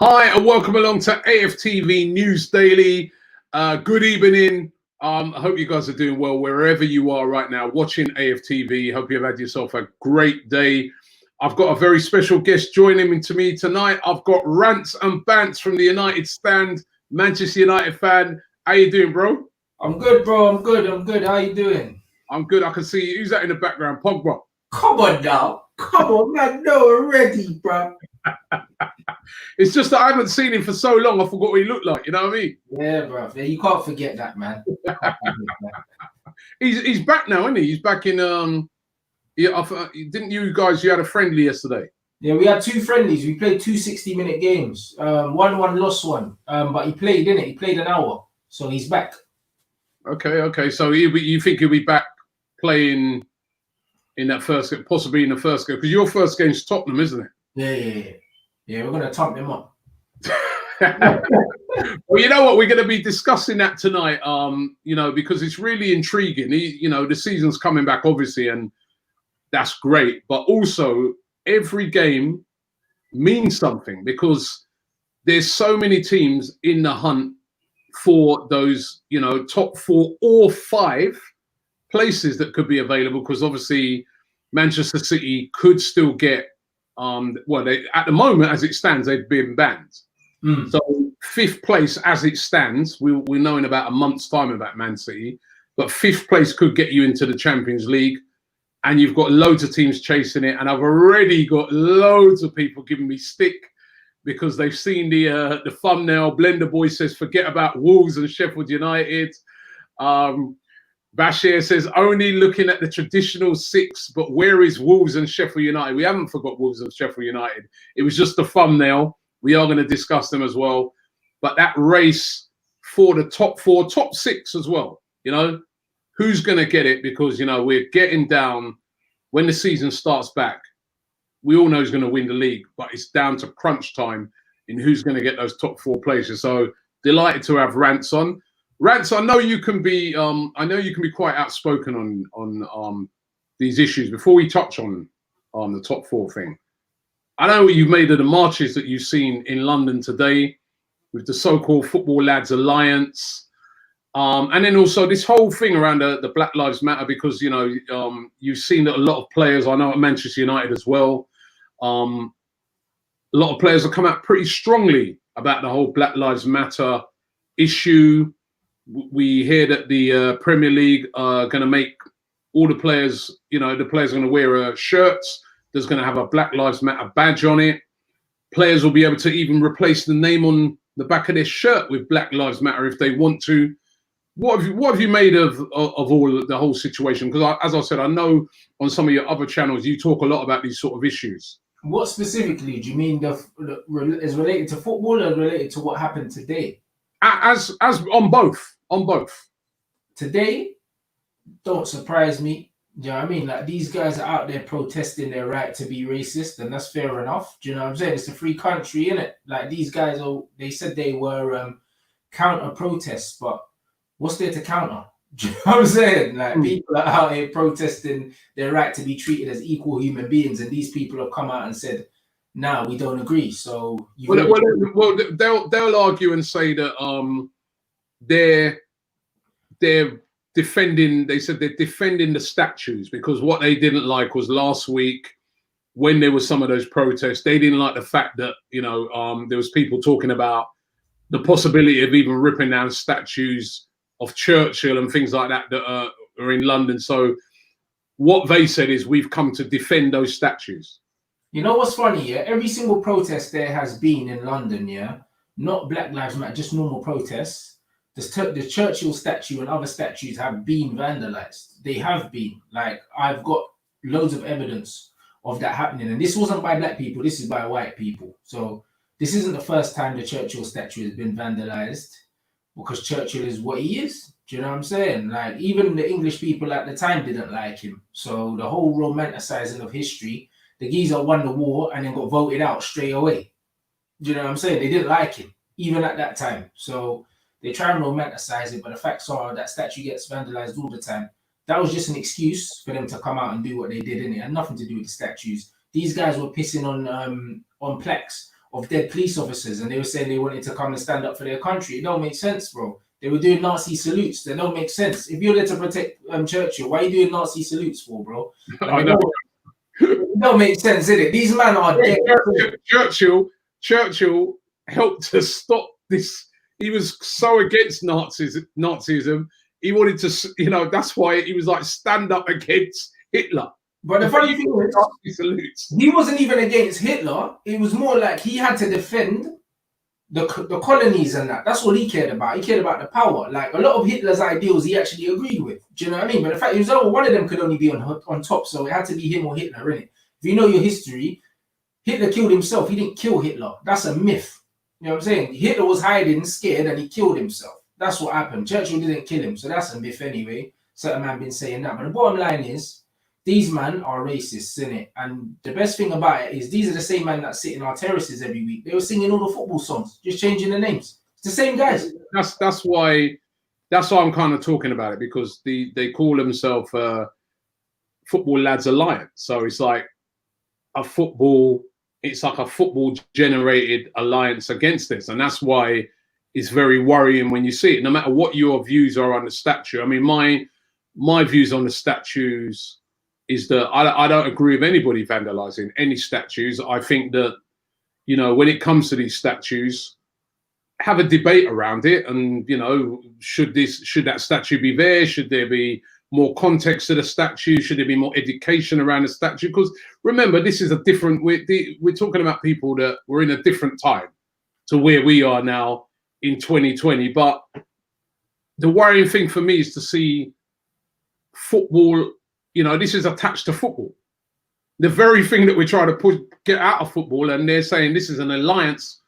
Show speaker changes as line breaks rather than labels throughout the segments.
Hi, and welcome along to AFTV News Daily. Good evening. I hope you guys are doing well wherever you are right now watching AFTV. Hope you've had yourself a great day. I've got a very special guest joining me tonight. I've got Rants and Bants from the United Stand, Manchester United fan. How you doing, bro?
I'm good, bro. I'm good. How you doing?
I'm good. I can see you. Who's that in the background? Pogba.
Come on now. Come on, man. No, already, bro.
It's just that I haven't seen him for so long. I forgot what he looked like. You know what I mean?
Yeah, bro. You can't forget that, man.
He's back now, isn't he? He's back in Yeah, didn't you guys? You had a friendly yesterday.
Yeah, we had two friendlies. We played two 60-minute games. One lost one. But he played, didn't it? He played an hour, so he's back.
Okay. So you think he'll be back playing in that first, possibly in the first game? Because your first game's Tottenham, isn't
it? Yeah. We're gonna top them up.
Well, you know what? We're going to be discussing that tonight. Because it's really intriguing. The season's coming back, obviously, and that's great. But also, every game means something because there's so many teams in the hunt for those, top 4 or 5 places that could be available. Because obviously, Manchester City could still get, at the moment, as it stands, they've been banned. So 5th place as it stands, we'll know in about a month's time about Man City, but 5th place could get you into the Champions League, and you've got loads of teams chasing it. And I've already got loads of people giving me stick because they've seen the thumbnail. Blender Boy says, forget about Wolves and Sheffield United. Bashir says, only looking at the traditional 6, but where is Wolves and Sheffield United? We haven't forgot Wolves and Sheffield United. It was just a thumbnail. We are going to discuss them as well. But that race for the top 4, top 6 as well, who's going to get it? Because, we're getting down when the season starts back. We all know who's going to win the league, but it's down to crunch time in who's going to get those top 4 places. So delighted to have Rants on. Rants, I know you can be quite outspoken on these issues. Before we touch on the top 4 thing, I know what you've made of the marches that you've seen in London today with the so-called Football Lads Alliance. And then also this whole thing around the Black Lives Matter, because, you've seen that a lot of players, I know at Manchester United as well, a lot of players have come out pretty strongly about the whole Black Lives Matter issue. We hear that the Premier League are going to make all the players, the players are going to wear shirts. There's going to have a Black Lives Matter badge on it. Players will be able to even replace the name on the back of their shirt with Black Lives Matter if they want to. What have you made of the whole situation? Because as I said, I know on some of your other channels you talk a lot about these sort of issues.
What specifically do you mean? Is related to football or related to what happened today?
As on both.
Today, don't surprise me. Do you know what I mean? Like, these guys are out there protesting their right to be racist, and that's fair enough. Do you know what I'm saying? It's a free country, innit? Like, these guys they said they were counter protests, but what's there to counter? Do you know what I'm saying? Like, people are out here protesting their right to be treated as equal human beings, and these people have come out and said, "No, we don't agree." So
they'll argue and say that they're defending. They said they're defending the statues because what they didn't like was last week when there was some of those protests. They didn't like the fact that there was people talking about the possibility of even ripping down statues of Churchill and things like that are in London. So what they said is we've come to defend those statues.
You know what's funny? Yeah, every single protest there has been in London. Yeah, not Black Lives Matter, just normal protests. The Churchill statue and other statues have been vandalized. They have been. Like, I've got loads of evidence of that happening. And this wasn't by black people. This is by white people. So this isn't the first time the Churchill statue has been vandalized, because Churchill is what he is. Do you know what I'm saying? Like, even the English people at the time didn't like him. So the whole romanticizing of history, the geezer won the war and then got voted out straight away. Do you know what I'm saying? They didn't like him, even at that time. So they try and romanticize it, but the facts are that statue gets vandalized all the time. That was just an excuse for them to come out and do what they did, and it had nothing to do with the statues. These guys were pissing on plaques of dead police officers, and they were saying they wanted to come and stand up for their country. It don't make sense, bro. They were doing Nazi salutes. They don't make sense. If you're there to protect Churchill, why are you doing Nazi salutes for, bro?
I know.
It don't make sense, is it? These men are dead.
Churchill helped to stop this. He was so against Nazism. He wanted to, you know, that's why he was like, stand up against Hitler.
But the funny thing is, he wasn't even against Hitler. It was more like he had to defend the colonies and that. That's all he cared about. He cared about the power. Like a lot of Hitler's ideals, he actually agreed with. Do you know what I mean? But the fact is, one of them could only be on top, so it had to be him or Hitler, innit? If you know your history, Hitler killed himself. He didn't kill Hitler. That's a myth. You know what I'm saying? Hitler was hiding, scared, and he killed himself. That's what happened. Churchill didn't kill him, so that's a myth anyway. Certain man been saying that. But the bottom line is, these men are racists, innit? And the best thing about it is these are the same men that sit in our terraces every week. They were singing all the football songs, just changing the names. It's the same guys.
That's why I'm kind of talking about it, because they call themselves Football Lads Alliance. So it's like a football generated alliance against this. And that's why it's very worrying when you see it, no matter what your views are on the statue. I mean, my views on the statues is that I don't agree with anybody vandalizing any statues. I think that, you know, when it comes to these statues, have a debate around it. And, you know, should that statue be there? Should there be more context to the statue? Should there be more education around the statue? Because remember, this is a different, we're talking about people that were in a different time to where we are now in 2020. But the worrying thing for me is to see football, you know, this is attached to football. The very thing that we're trying to get out of football, and they're saying this is an alliance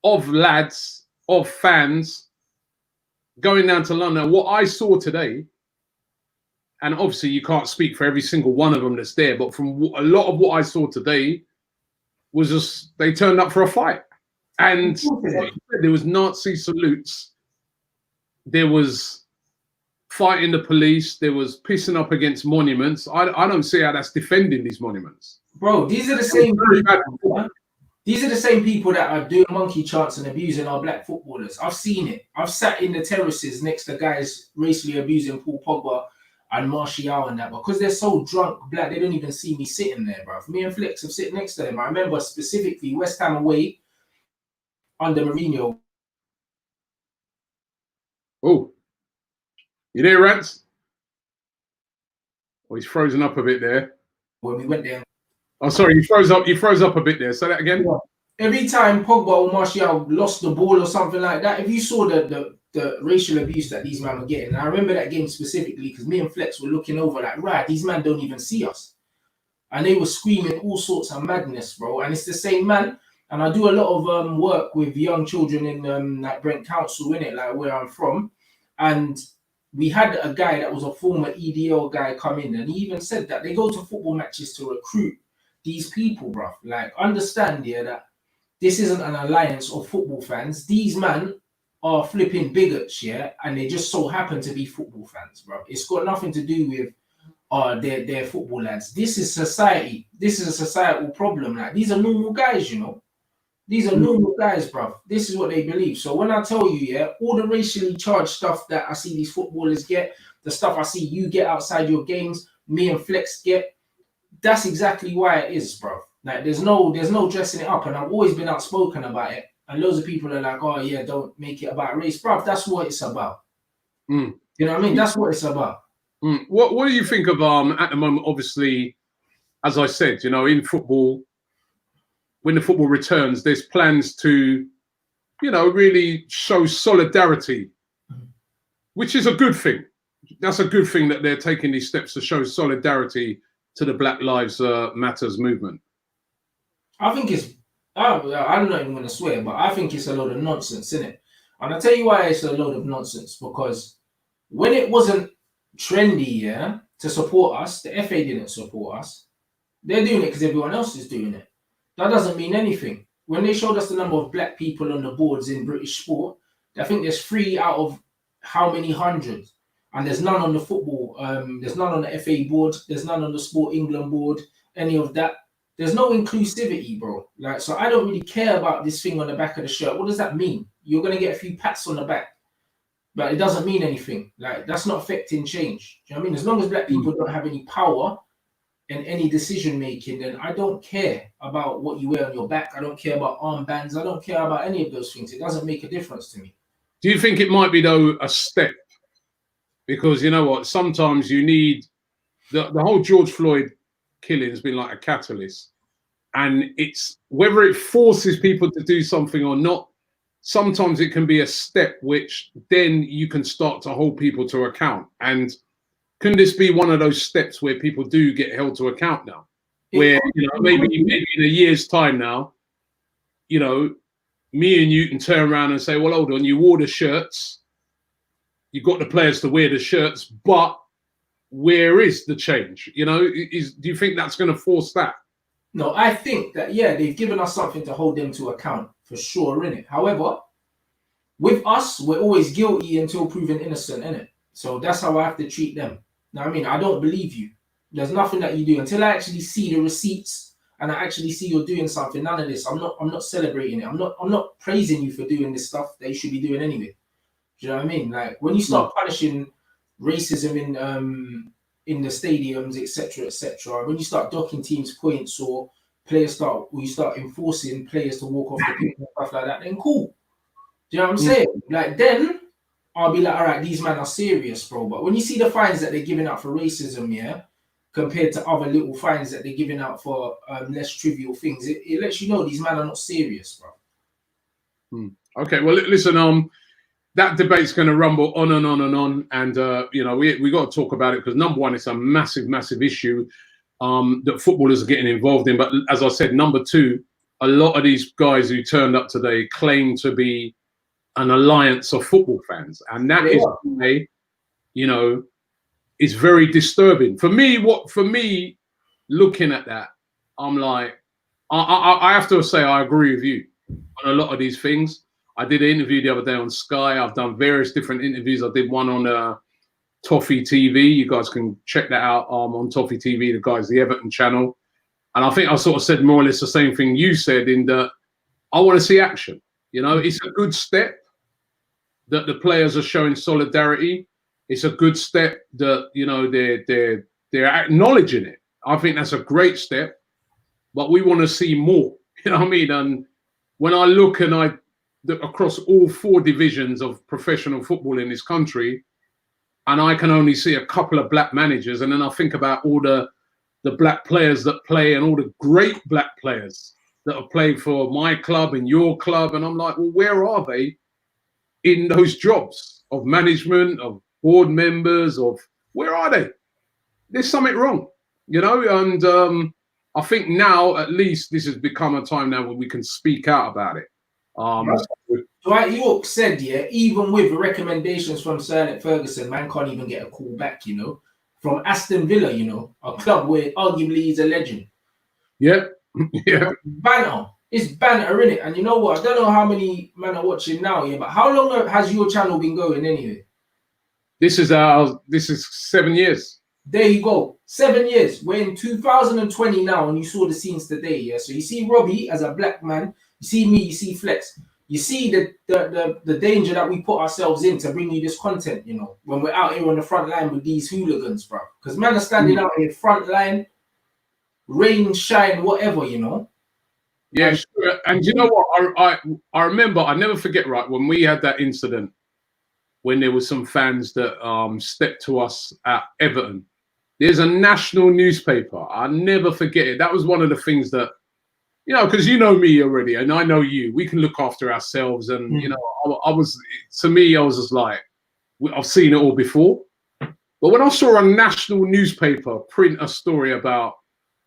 of lads, of fans going down to London. What I saw today, and obviously you can't speak for every single one of them that's there, but from a lot of what I saw today was just they turned up for a fight. And there was Nazi salutes, there was fighting the police, there was pissing up against monuments. I don't see how that's defending these monuments.
Bro, these are the same people. These are the same people that are doing monkey chants and abusing our black footballers. I've seen it. I've sat in the terraces next to guys racially abusing Paul Pogba and Martial and that, because they're so drunk, black, they don't even see me sitting there, bro. Me and Flex have sit next to them. I remember specifically West Ham away under Mourinho.
Oh, you there, Rants? Oh, he's frozen up a bit there.
When we went there.
Oh, sorry, you froze up a bit there. Say that again.
Yeah. Every time Pogba or Martial lost the ball or something like that, if you saw the racial abuse that these men were getting, and I remember that game specifically because me and Flex were looking over like, right, these men don't even see us. And they were screaming all sorts of madness, bro. And it's the same man. And I do a lot of work with young children in like Brent Council, innit, like where I'm from. And we had a guy that was a former EDL guy come in, and he even said that they go to football matches to recruit these people, bro. Like, understand here that this isn't an alliance of football fans. These men are flipping bigots, yeah, and they just so happen to be football fans, bro. It's got nothing to do with their football lads. This is society. This is a societal problem. Like, these are normal guys, you know. These are normal guys, bro. This is what they believe. So when I tell you, yeah, all the racially charged stuff that I see these footballers get, the stuff I see you get outside your games, me and Flex get, that's exactly why it is, bro. Like, there's no dressing it up, and I've always been outspoken about it. And loads of people are like, oh yeah, don't make it about race, bro. That's what it's about. You know what I mean? That's what it's about.
What do you think of at the moment? Obviously, as I said, you know, in football, when the football returns, there's plans to, you know, really show solidarity, which is a good thing. That's a good thing that they're taking these steps to show solidarity to the Black Lives Matters movement. I think it's,
I'm not even going to swear, but I think it's a load of nonsense, isn't it? And I'll tell you why it's a load of nonsense, because when it wasn't trendy, yeah, to support us, the FA didn't support us. They're doing it because everyone else is doing it. That doesn't mean anything. When they showed us the number of black people on the boards in British sport, I think there's 3 out of how many hundreds, and there's none on the football. There's none on the FA board. There's none on the Sport England board. Any of that. There's no inclusivity, bro. Like, so I don't really care about this thing on the back of the shirt. What does that mean? You're gonna get a few pats on the back, but it doesn't mean anything. Like, that's not affecting change. Do you know what I mean? As long as black people don't have any power and any decision making, then I don't care about what you wear on your back. I don't care about armbands. I don't care about any of those things. It doesn't make a difference to me.
Do you think it might be though a step? Because you know what, sometimes you need the whole George Floyd killing has been like a catalyst, and it's whether it forces people to do something or not. Sometimes it can be a step which then you can start to hold people to account. And can this be one of those steps where people do get held to account now? Where, you know, maybe in a year's time now, you know, me and you can turn around and say, well, hold on, you wore the shirts, you got the players to wear the shirts, but where is the change? You know, do you think that's going to force that?
No, I think that, yeah, they've given us something to hold them to account for sure, innit? However, with us, we're always guilty until proven innocent, innit? So that's how I have to treat them. Now, I mean, I don't believe you. There's nothing that you do until I actually see the receipts and I actually see you're doing something. None of this. I'm not celebrating it. I'm not praising you for doing this stuff that you should be doing anyway. Do you know what I mean? Like, when you start punishing racism in the stadiums, etc., when you start docking teams points or you start enforcing players to walk off the pitch and stuff like that, then cool. Do you know what I'm saying? Like, then I'll be like, all right, these men are serious, bro. But when you see the fines that they're giving out for racism, yeah, compared to other little fines that they're giving out for less trivial things, it lets you know these men are not serious, bro.
Okay, well, listen, that debate's going to rumble on and on and on, and you know, we got to talk about it because number one, it's a massive issue that footballers are getting involved in. But as I said, number two, a lot of these guys who turned up today claim to be an alliance of football fans, and that is, you know, is very disturbing for me. Looking at that, I'm like, I have to say I agree with you on a lot of these things. I did an interview the other day on Sky. I've done various different interviews. I did one on Toffee TV. You guys can check that out on Toffee TV, the Everton channel. And I think I sort of said more or less the same thing you said, in that I want to see action. You know, it's a good step that the players are showing solidarity. It's a good step that, you know, they're acknowledging it. I think that's a great step, but we want to see more. You know what I mean? And when I look and across all 4 divisions of professional football in this country, and I can only see a couple of black managers, and then I think about all the black players that play and all the great black players that have played for my club and your club, and I'm like, well, where are they in those jobs of management, of board members, of where are they? There's something wrong, you know. And I think now at least this has become a time now where we can speak out about it.
Dwight York said, yeah, even with recommendations from Sir Alex Ferguson, man can't even get a call back, you know, from Aston Villa, you know, a club where arguably he's a legend.
Yeah. Yeah.
Banter. It's banter, innit? And you know what? I don't know how many men are watching now, yeah, but how long has your channel been going anyway?
This is 7 years.
There you go. 7 years. We're in 2020 now, and you saw the scenes today, yeah? So you see Robbie as a black man, you see me, you see Flex. You see the danger that we put ourselves in to bring you this content, you know, when we're out here on the front line with these hooligans, bro. Because man are standing out here front line, rain, shine, whatever, you know.
Yeah, sure. And you know what? I remember, I never forget, right, when we had that incident, when there were some fans that stepped to us at Everton. There's a national newspaper. I'll never forget it. That was one of the things that, you know, because you know me already, and I know you. We can look after ourselves, and you know, I was just like, I've seen it all before. But when I saw a national newspaper print a story about,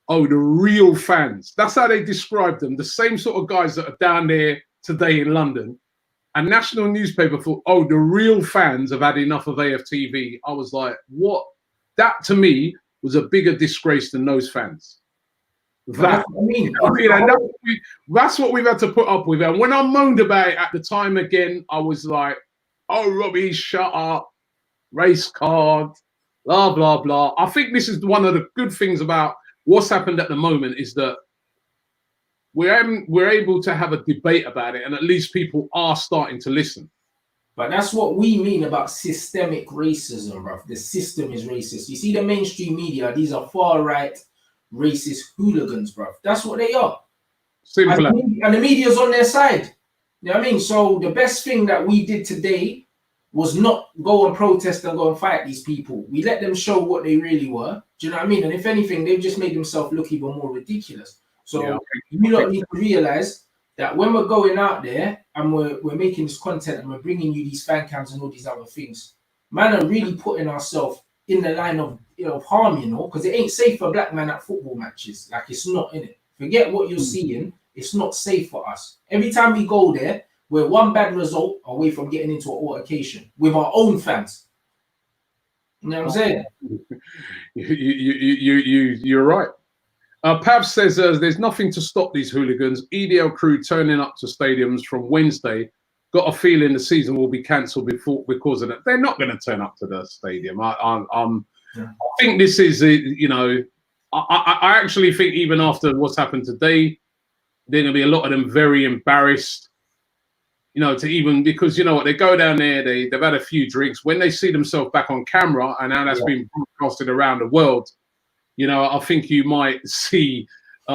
oh, the real fans, that's how they described them, the same sort of guys that are down there today in London. A national newspaper thought, oh, the real fans have had enough of AFTV. I was like, what? That to me was a bigger disgrace than those fans. That's what we've had to put up with. And when I moaned about it at the time again, I was like, oh, Robbie, shut up, race card, blah, blah, blah. I think this is one of the good things about what's happened at the moment, is that we're able to have a debate about it, and at least people are starting to listen.
But that's what we mean about systemic racism, bro. The system is racist. You see the mainstream media, these are far-right racist hooligans, bro. That's what they are.
Simple.
And the media's on their side. You know what I mean? So the best thing that we did today was not go and protest and go and fight these people. We let them show what they really were. Do you know what I mean? And if anything, they've just made themselves look even more ridiculous. So you lot need to realize that when we're going out there and we're making this content and we're bringing you these fan cams and all these other things, man, are really putting ourselves in the line of harm, because it ain't safe for black men at football matches. Like, it's not, in it. Forget what you're seeing. It's not safe for us. Every time we go there, we're one bad result away from getting into an altercation with our own fans. You know what I'm saying?
You're right. Pav says there's nothing to stop these hooligans. EDL crew turning up to stadiums from Wednesday. Got a feeling the season will be cancelled because of that. They're not going to turn up to the stadium. I think this is, I actually think even after what's happened today, they're going to be a lot of them very embarrassed, to even, because they go down there, they've had a few drinks. When they see themselves back on camera and now that's been broadcasted around the world, I think you might see a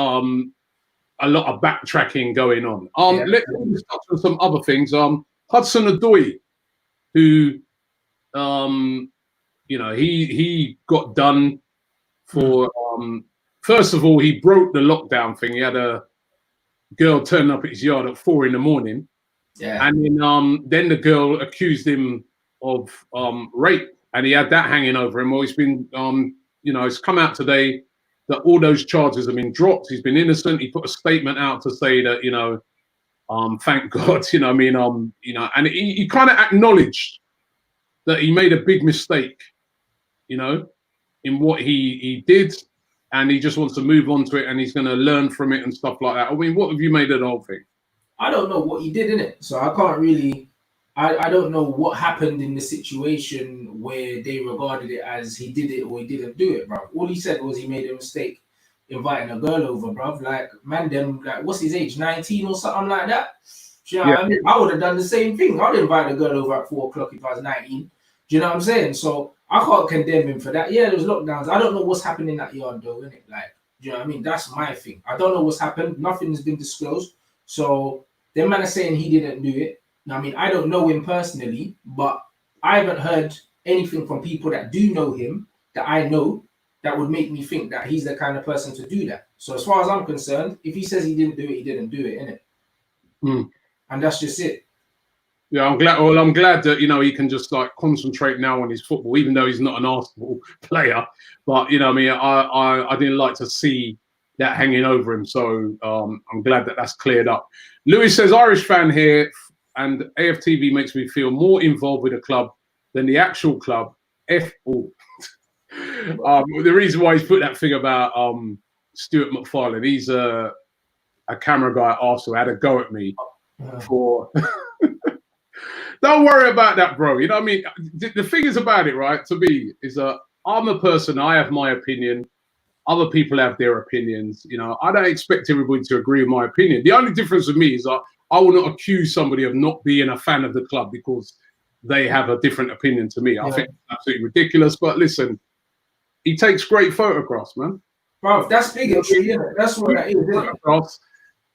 lot of backtracking going on. Let's touch on some other things. Hudson Odoi, who, he got done for, first of all, he broke the lockdown thing. He had a girl turn up at his yard at 4 a.m. Yeah. And then the girl accused him of rape, and he had that hanging over him. Well, he's been, it's come out today that all those charges have been dropped. He's been innocent. He put a statement out to say that, thank God, and he kind of acknowledged that he made a big mistake, in what he did, and he just wants to move on to it, and he's going to learn from it and stuff like that. I mean, what have you made of the whole thing?
I don't know what he did in it, so I can't really. I don't know what happened in the situation where they regarded it as he did it or he didn't do it, bro. All he said was he made a mistake inviting a girl over, bro. Like, man, what's his age, 19 or something like that? Do you know what I mean? I would have done the same thing. I'd invite a girl over at 4 o'clock if I was 19. Do you know what I'm saying? So I can't condemn him for that. Yeah, there's lockdowns. I don't know what's happening in that yard though, innit? Like, do you know what I mean? That's my thing. I don't know what's happened. Nothing's been disclosed. So them man are saying he didn't do it. Now, I mean, I don't know him personally, but I haven't heard anything from people that do know him that I know that would make me think that he's the kind of person to do that. So as far as I'm concerned, if he says he didn't do it, he didn't do it, innit? And that's just it.
Yeah, I'm glad. Well, I'm glad that he can just like concentrate now on his football, even though he's not an Arsenal player. But I didn't like to see that hanging over him. So I'm glad that that's cleared up. Lewis says, Irish fan here, and AFTV makes me feel more involved with the club than the actual club. The reason why he's put that thing about Stuart McFarlane, he's a camera guy at Arsenal, had a go at me for. Don't worry about that, bro. You know what I mean? The thing is about it, right? To me, is I'm a person. I have my opinion. Other people have their opinions. I don't expect everybody to agree with my opinion. The only difference with me is I will not accuse somebody of not being a fan of the club because they have a different opinion to me. I think it's absolutely ridiculous. But listen, he takes great photographs, man.
Bro, that's bigotry, isn't it? That's what that is, isn't it?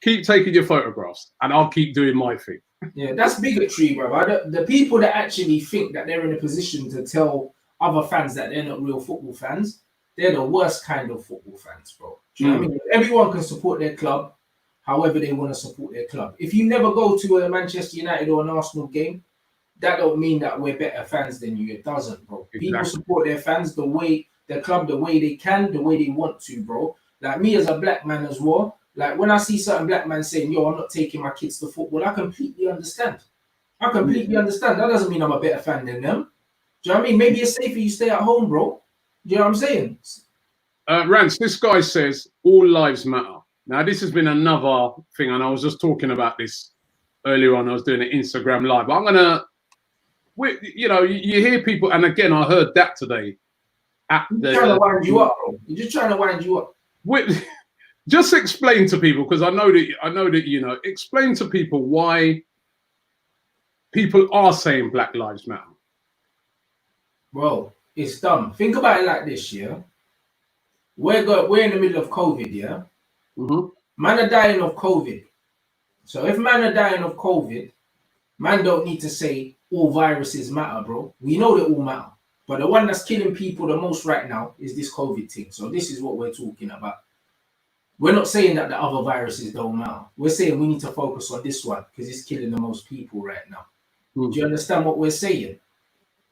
Keep taking your photographs, and I'll keep doing my thing.
Yeah, that's bigotry, bro. The people that actually think that they're in a position to tell other fans that they're not real football fans, they're the worst kind of football fans, bro. Do you know what I mean? Everyone can support their club however they want to support their club. If you never go to a Manchester United or an Arsenal game, that don't mean that we're better fans than you. It doesn't, bro. Exactly. People support their fans their club the way they can, the way they want to, bro. Like me as a black man as well, like when I see certain black men saying, yo, I'm not taking my kids to football, I completely understand. That doesn't mean I'm a better fan than them. Do you know what I mean? Maybe it's safer you stay at home, bro. Do you know what I'm saying?
Rants, this guy says all lives matter. Now, this has been another thing, and I was just talking about this earlier on. I was doing an Instagram live. I'm going to, you hear people, and again, I heard that today.
You're trying to wind you up, bro. You're just trying to wind you up.
Just explain to people, because I know that you know. Explain to people why people are saying Black Lives Matter.
Bro, it's dumb. Think about it like this, yeah. We're in the middle of COVID, yeah. Man are dying of COVID. So if man are dying of COVID, man don't need to say all viruses matter, bro. We know they all matter. But the one that's killing people the most right now is this COVID thing. So this is what we're talking about. We're not saying that the other viruses don't matter. We're saying we need to focus on this one because it's killing the most people right now. Do you understand what we're saying?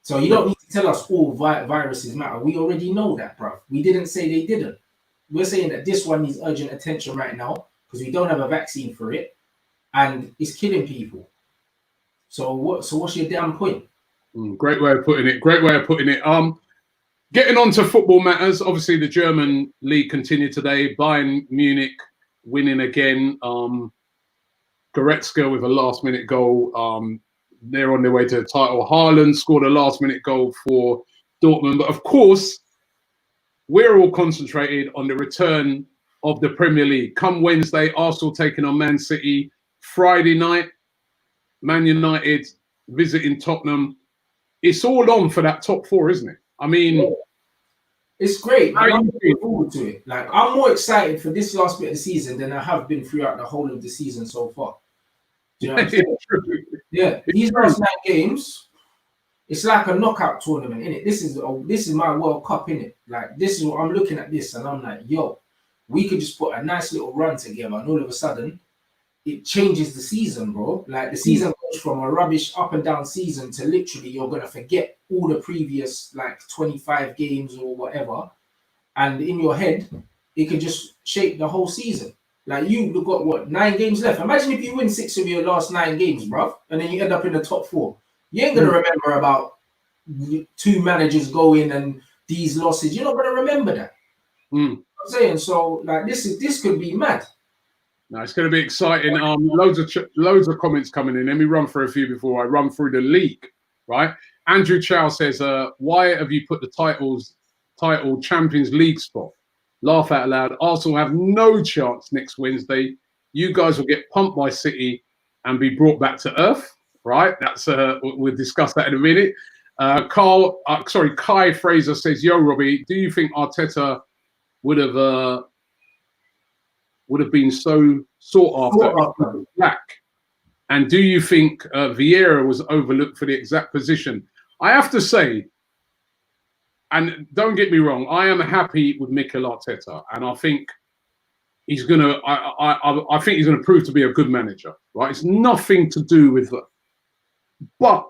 So you don't need to tell us all viruses matter. We already know that, bro. We didn't say they didn't. We're saying that this one needs urgent attention right now because we don't have a vaccine for it and it's killing people. So what's your damn point?
Great way of putting it. Great way of putting it. Getting on to football matters. Obviously, the German league continued today. Bayern Munich winning again. Goretzka with a last-minute goal. They're on their way to the title. Haaland scored a last-minute goal for Dortmund. But of course, we're all concentrated on the return of the Premier League. Come Wednesday, Arsenal taking on Man City. Friday night, Man United visiting Tottenham. It's all on for that top four, isn't it? I mean,
it's great. I'm looking forward to it. Like, I'm more excited for this last bit of the season than I have been throughout the whole of the season so far. Do you know what I'm saying? Yeah, these last 9 games, it's like a knockout tournament, innit? This is my World Cup, innit? Like, this is what I'm looking at this, and I'm like, yo, we could just put a nice little run together, and all of a sudden, it changes the season, bro. Like, the season goes from a rubbish up and down season to literally you're gonna forget all the previous like 25 games or whatever, and in your head, it could just shape the whole season. Like, you've got what, 9 games left. Imagine if you win 6 of your last 9 games, bruv, and then you end up in the top 4. You ain't gonna remember about 2 managers going and these losses. You're not gonna remember that. You know what I'm saying? So like this could be mad.
No, it's going to be exciting. Loads of comments coming in. Let me run through a few before I run through the league. Right? Andrew Chow says, "Why have you put the title Champions League spot? Laugh out loud. Arsenal have no chance next Wednesday. You guys will get pumped by City and be brought back to earth." Right? That's we'll discuss that in a minute. Kai Fraser says, "Yo, Robbie, do you think Arteta would have been so sought after black? And do you think Vieira was overlooked for the exact position?" I have to say, and don't get me wrong, I am happy with Mikel Arteta, and I think he's gonna. I think he's gonna prove to be a good manager. Right? It's nothing to do with that, but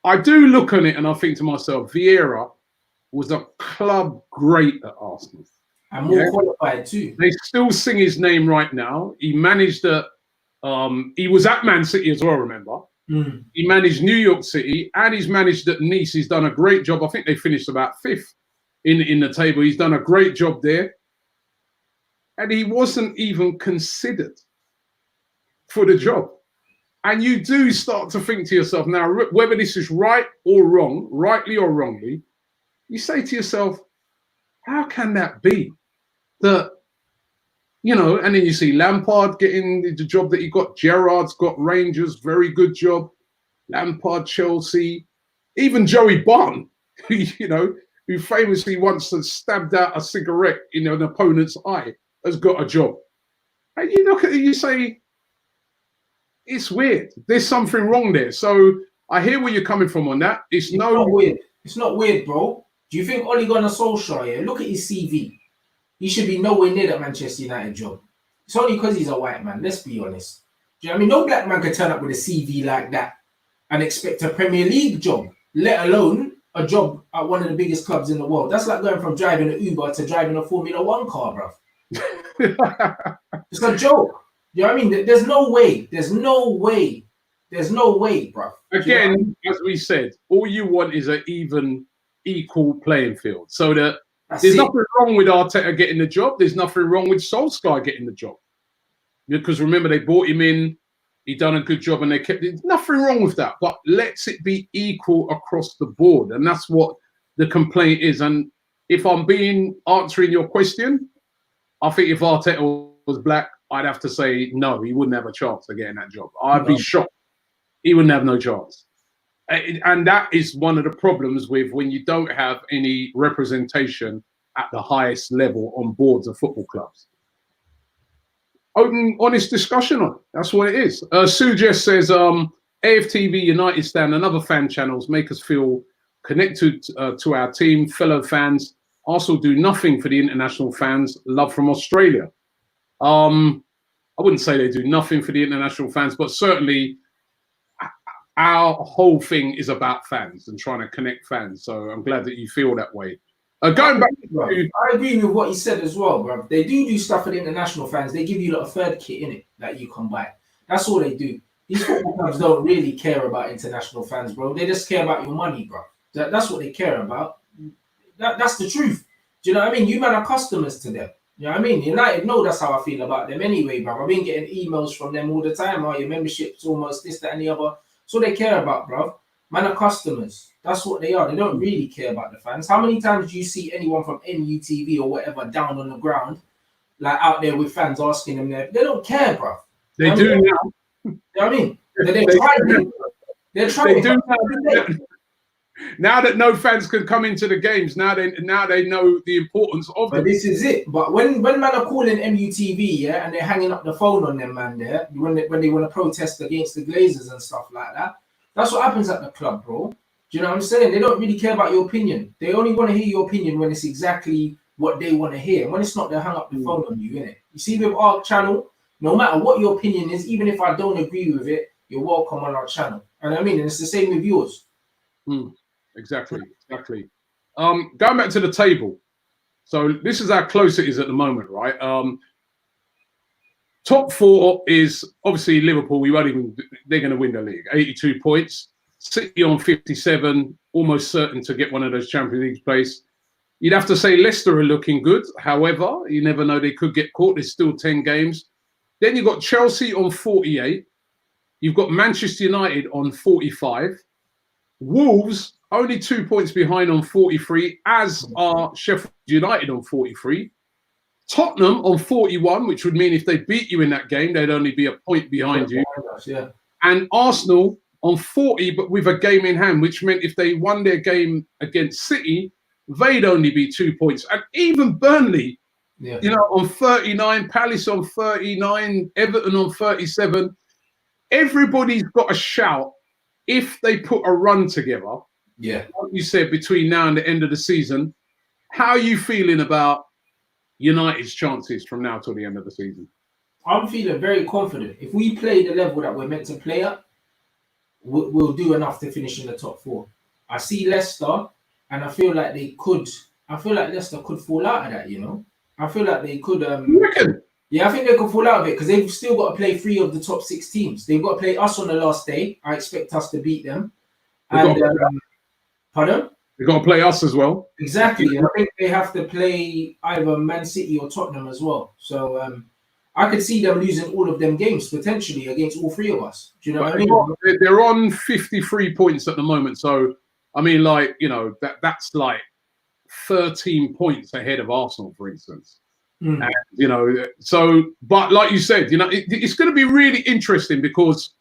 I do look on it and I think to myself, Vieira was a club great at Arsenal.
And more qualified too.
They still sing his name right now. He managed he was at Man City as well, remember? He managed New York City and he's managed at Nice. He's done a great job. I think they finished about 5th in the table. He's done a great job there. And he wasn't even considered for the job. And you do start to think to yourself, now, whether this is right or wrong, rightly or wrongly, you say to yourself, how can that be? That, you know, and then you see Lampard getting the job that he got. Gerrard's got Rangers, very good job. Lampard, Chelsea, even Joey Barton, you know, who famously once stabbed out a cigarette in an opponent's eye, has got a job. And you look at it, you say, it's weird. There's something wrong there. So I hear where you're coming from on that. It's not
weird. It's not weird, bro. Do you think Ole Gunnar Solskjaer, yeah, look at his CV. He should be nowhere near that Manchester United job. It's only because he's a white man, let's be honest. Do you know what I mean? No black man could turn up with a CV like that and expect a Premier League job, let alone a job at one of the biggest clubs in the world. That's like going from driving an Uber to driving a Formula 1 car, bruv. It's a joke. You know what I mean? There's no way. There's no way, bruv.
Again, as we said, all you want is an equal playing field. So that there's nothing wrong with Arteta getting the job. There's nothing wrong with Solskjaer getting the job. Because remember, they brought him in. He done a good job and they kept it. Nothing wrong with that. But let's it be equal across the board. And that's what the complaint is. And if I'm answering your question, I think if Arteta was black, I'd have to say no, he wouldn't have a chance of getting that job. I'd be shocked. He wouldn't have no chance. And that is one of the problems with when you don't have any representation at the highest level on boards of football clubs. Open, honest discussion on it. That's what it is. Sue Jess says, AFTV United Stand and other fan channels make us feel connected to our team, fellow fans. Arsenal do nothing for the international fans. Love from Australia. I wouldn't say they do nothing for the international fans, but certainly our whole thing is about fans and trying to connect fans. So I'm glad that you feel that way. Going back to,
I agree with what he said as well, bro. They do stuff for the international fans. They give you like a third kit in it that you can buy. That's all they do. These football clubs don't really care about international fans, bro. They just care about your money, bro. That's what they care about. That's the truth. Do you know what I mean? You man are customers to them. You know what I mean? United know that's how I feel about them anyway, bro. I've been getting emails from them all the time. Oh, your membership's almost this, that, and the other. That's what they care about, bro. Man are customers. That's what they are. They don't really care about the fans. How many times do you see anyone from NUTV or whatever down on the ground, like out there with fans asking them there? They don't care, bro.
They do now.
You know what I mean? They're trying.
They do now. Now that no fans can come into the games, now they know the importance of them.
But this is it. But when man are calling MUTV, yeah, and they're hanging up the phone on them, man, there, when they want to protest against the Glazers and stuff like that, that's what happens at the club, bro. Do you know what I'm saying? They don't really care about your opinion. They only want to hear your opinion when it's exactly what they want to hear. And when it's not, they'll hang up the phone on you, innit? You see, with our channel, no matter what your opinion is, even if I don't agree with it, you're welcome on our channel. And I mean, and it's the same with yours.
Exactly. Going back to the table. So this is how close it is at the moment, right? Top four is obviously Liverpool. They're going to win the league. 82 points. City on 57, almost certain to get one of those Champions League places. You'd have to say Leicester are looking good. However, you never know, they could get caught. There's still 10 games. Then you've got Chelsea on 48. You've got Manchester United on 45. Wolves only 2 points behind on 43, as are Sheffield United on 43. Tottenham on 41, which would mean if they beat you in that game, they'd only be a point behind you.
Yeah.
And Arsenal on 40, but with a game in hand, which meant if they won their game against City, they'd only be 2 points. And even Burnley, on 39, Palace on 39, Everton on 37. Everybody's got a shout if they put a run together.
Yeah.
Like you said, between now and the end of the season, how are you feeling about United's chances from now till the end of the season?
I'm feeling very confident. If we play the level that we're meant to play at, we'll do enough to finish in the top four. I see Leicester, and I feel like Leicester could fall out of that, you know? I feel like they could...
You reckon?
Yeah, I think they could fall out of it because they've still got to play 3 of the top 6 teams. They've got to play us on the last day. I expect us to beat them. Pardon?
They've got to play us as well.
Exactly. I think they have to play either Man City or Tottenham as well. So I could see them losing all of them games potentially against all 3 of us. Do you know what I mean?
They're on 53 points at the moment. So, I mean, like, you know, that's like 13 points ahead of Arsenal, for instance. And, you know, so, but like you said, you know, it's going to be really interesting because,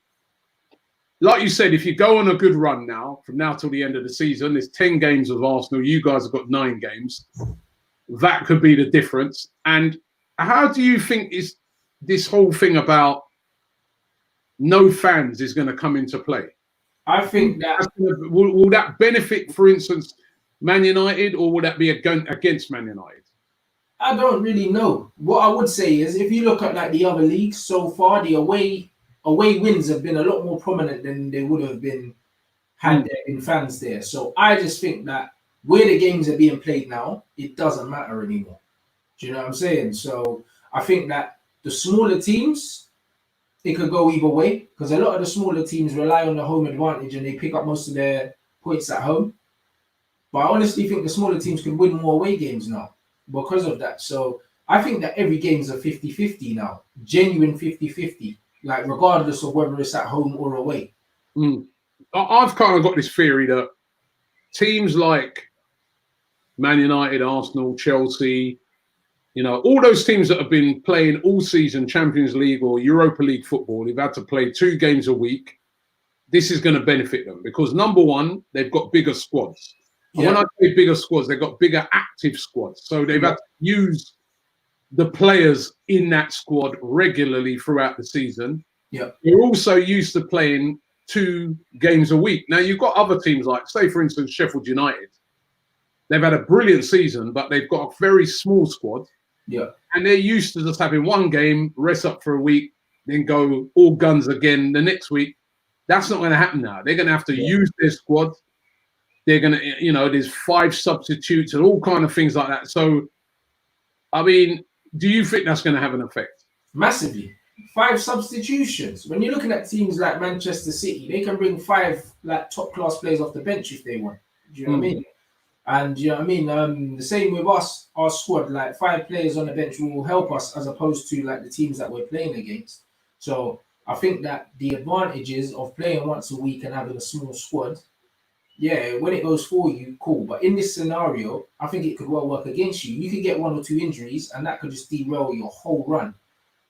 like you said, if you go on a good run now, from now till the end of the season, there's 10 games of Arsenal. You guys have got 9 games. That could be the difference. And how do you think is this whole thing about no fans is going to come into play?
I think that
will that benefit, for instance, Man United, or will that be against Man United?
I don't really know. What I would say is, if you look at like the other leagues so far, the away wins have been a lot more prominent than they would have been had there been fans there. So I just think that where the games are being played now, it doesn't matter anymore. Do you know what I'm saying? So I think that the smaller teams, it could go either way because a lot of the smaller teams rely on the home advantage and they pick up most of their points at home. But I honestly think the smaller teams can win more away games now because of that. So I think that every game is a 50-50 now, genuine 50-50, like regardless of whether it's at home or away.
I've kind of got this theory that teams like Man United, Arsenal, Chelsea, You know, all those teams that have been playing all season Champions League or Europa League football, they've had to play 2 games a week. This is going to benefit them because number one, they've got bigger squads. And when I say bigger squads, they've got bigger active squads. So they've had to use the players in that squad regularly throughout the season.
Yeah.
They're also used to playing 2 games a week. Now, you've got other teams like, say, for instance, Sheffield United. They've had a brilliant season, but they've got a very small squad.
Yeah.
And they're used to just having 1 game, rest up for a week, then go all guns again the next week. That's not going to happen now. They're going to have to use their squad. They're going to, you know, there's 5 substitutes and all kind of things like that. So, I mean, do you think that's going to have an effect?
Massively. 5 substitutions. When you're looking at teams like Manchester City, they can bring 5 like top class players off the bench if they want. Do you know what I mean? And you know what I mean? The same with us, our squad, like 5 players on the bench will help us as opposed to like the teams that we're playing against. So I think that the advantages of playing once a week and having a small squad, yeah, when it goes for you, cool. But in this scenario, I think it could well work against you. You could get 1 or 2 injuries and that could just derail your whole run.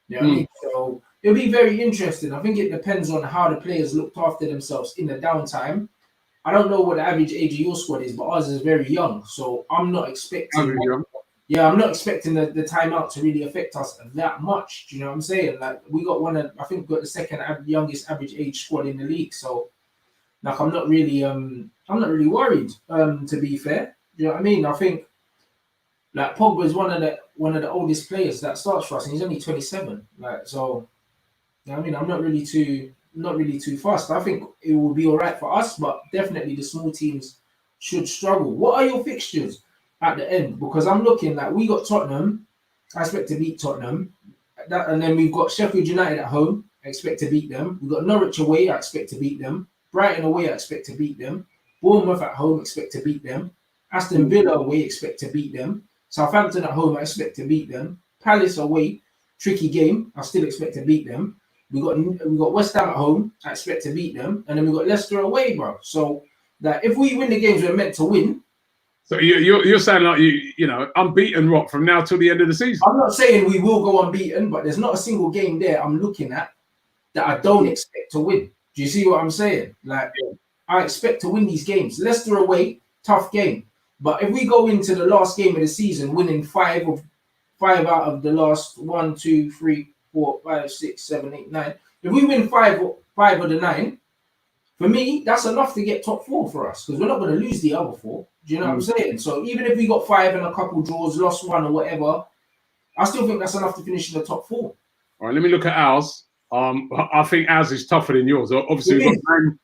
You know what I mean? So it'll be very interesting. I think it depends on how the players looked after themselves in the downtime. I don't know what the average age of your squad is, but ours is very young. So I'm not expecting I'm not expecting the timeout to really affect us that much. Do you know what I'm saying? Like we got I think we got the second youngest average age squad in the league. So like I'm not really worried, to be fair. Do you know what I mean? I think like Pogba is one of the oldest players that starts for us, and he's only 27. Like so, you know what I mean, I'm not really too fast. I think it will be all right for us, but definitely the small teams should struggle. What are your fixtures at the end? Because I'm looking like we got Tottenham. I expect to beat Tottenham. And then we've got Sheffield United at home. I expect to beat them. We've got Norwich away. I expect to beat them. Brighton away. I expect to beat them. Bournemouth at home. Expect to beat them. Aston Villa away. Expect to beat them. Southampton at home. I expect to beat them. Palace away. Tricky game. I still expect to beat them. We got West Ham at home. I expect to beat them, and then we got Leicester away, bro. So that if we win the games we're meant to win.
So you're saying like you know unbeaten rock from now till the end of the season.
I'm not saying we will go unbeaten, but there's not a single game there I'm looking at that I don't expect to win. Do you see what I'm saying? Like I expect to win these games. Leicester away, tough game, but if we go into the last game of the season winning 5 out of the last 1, 2, 3, 4, 5, 6, 7, 8, 9. If we win 5 of the 9, for me, that's enough to get top 4 for us because we're not going to lose the other 4. Do you know what I'm saying? So even if we got 5 and a couple draws, lost 1 or whatever, I still think that's enough to finish in the top 4.
All right, let me look at ours. I think ours is tougher than yours. Obviously, we've got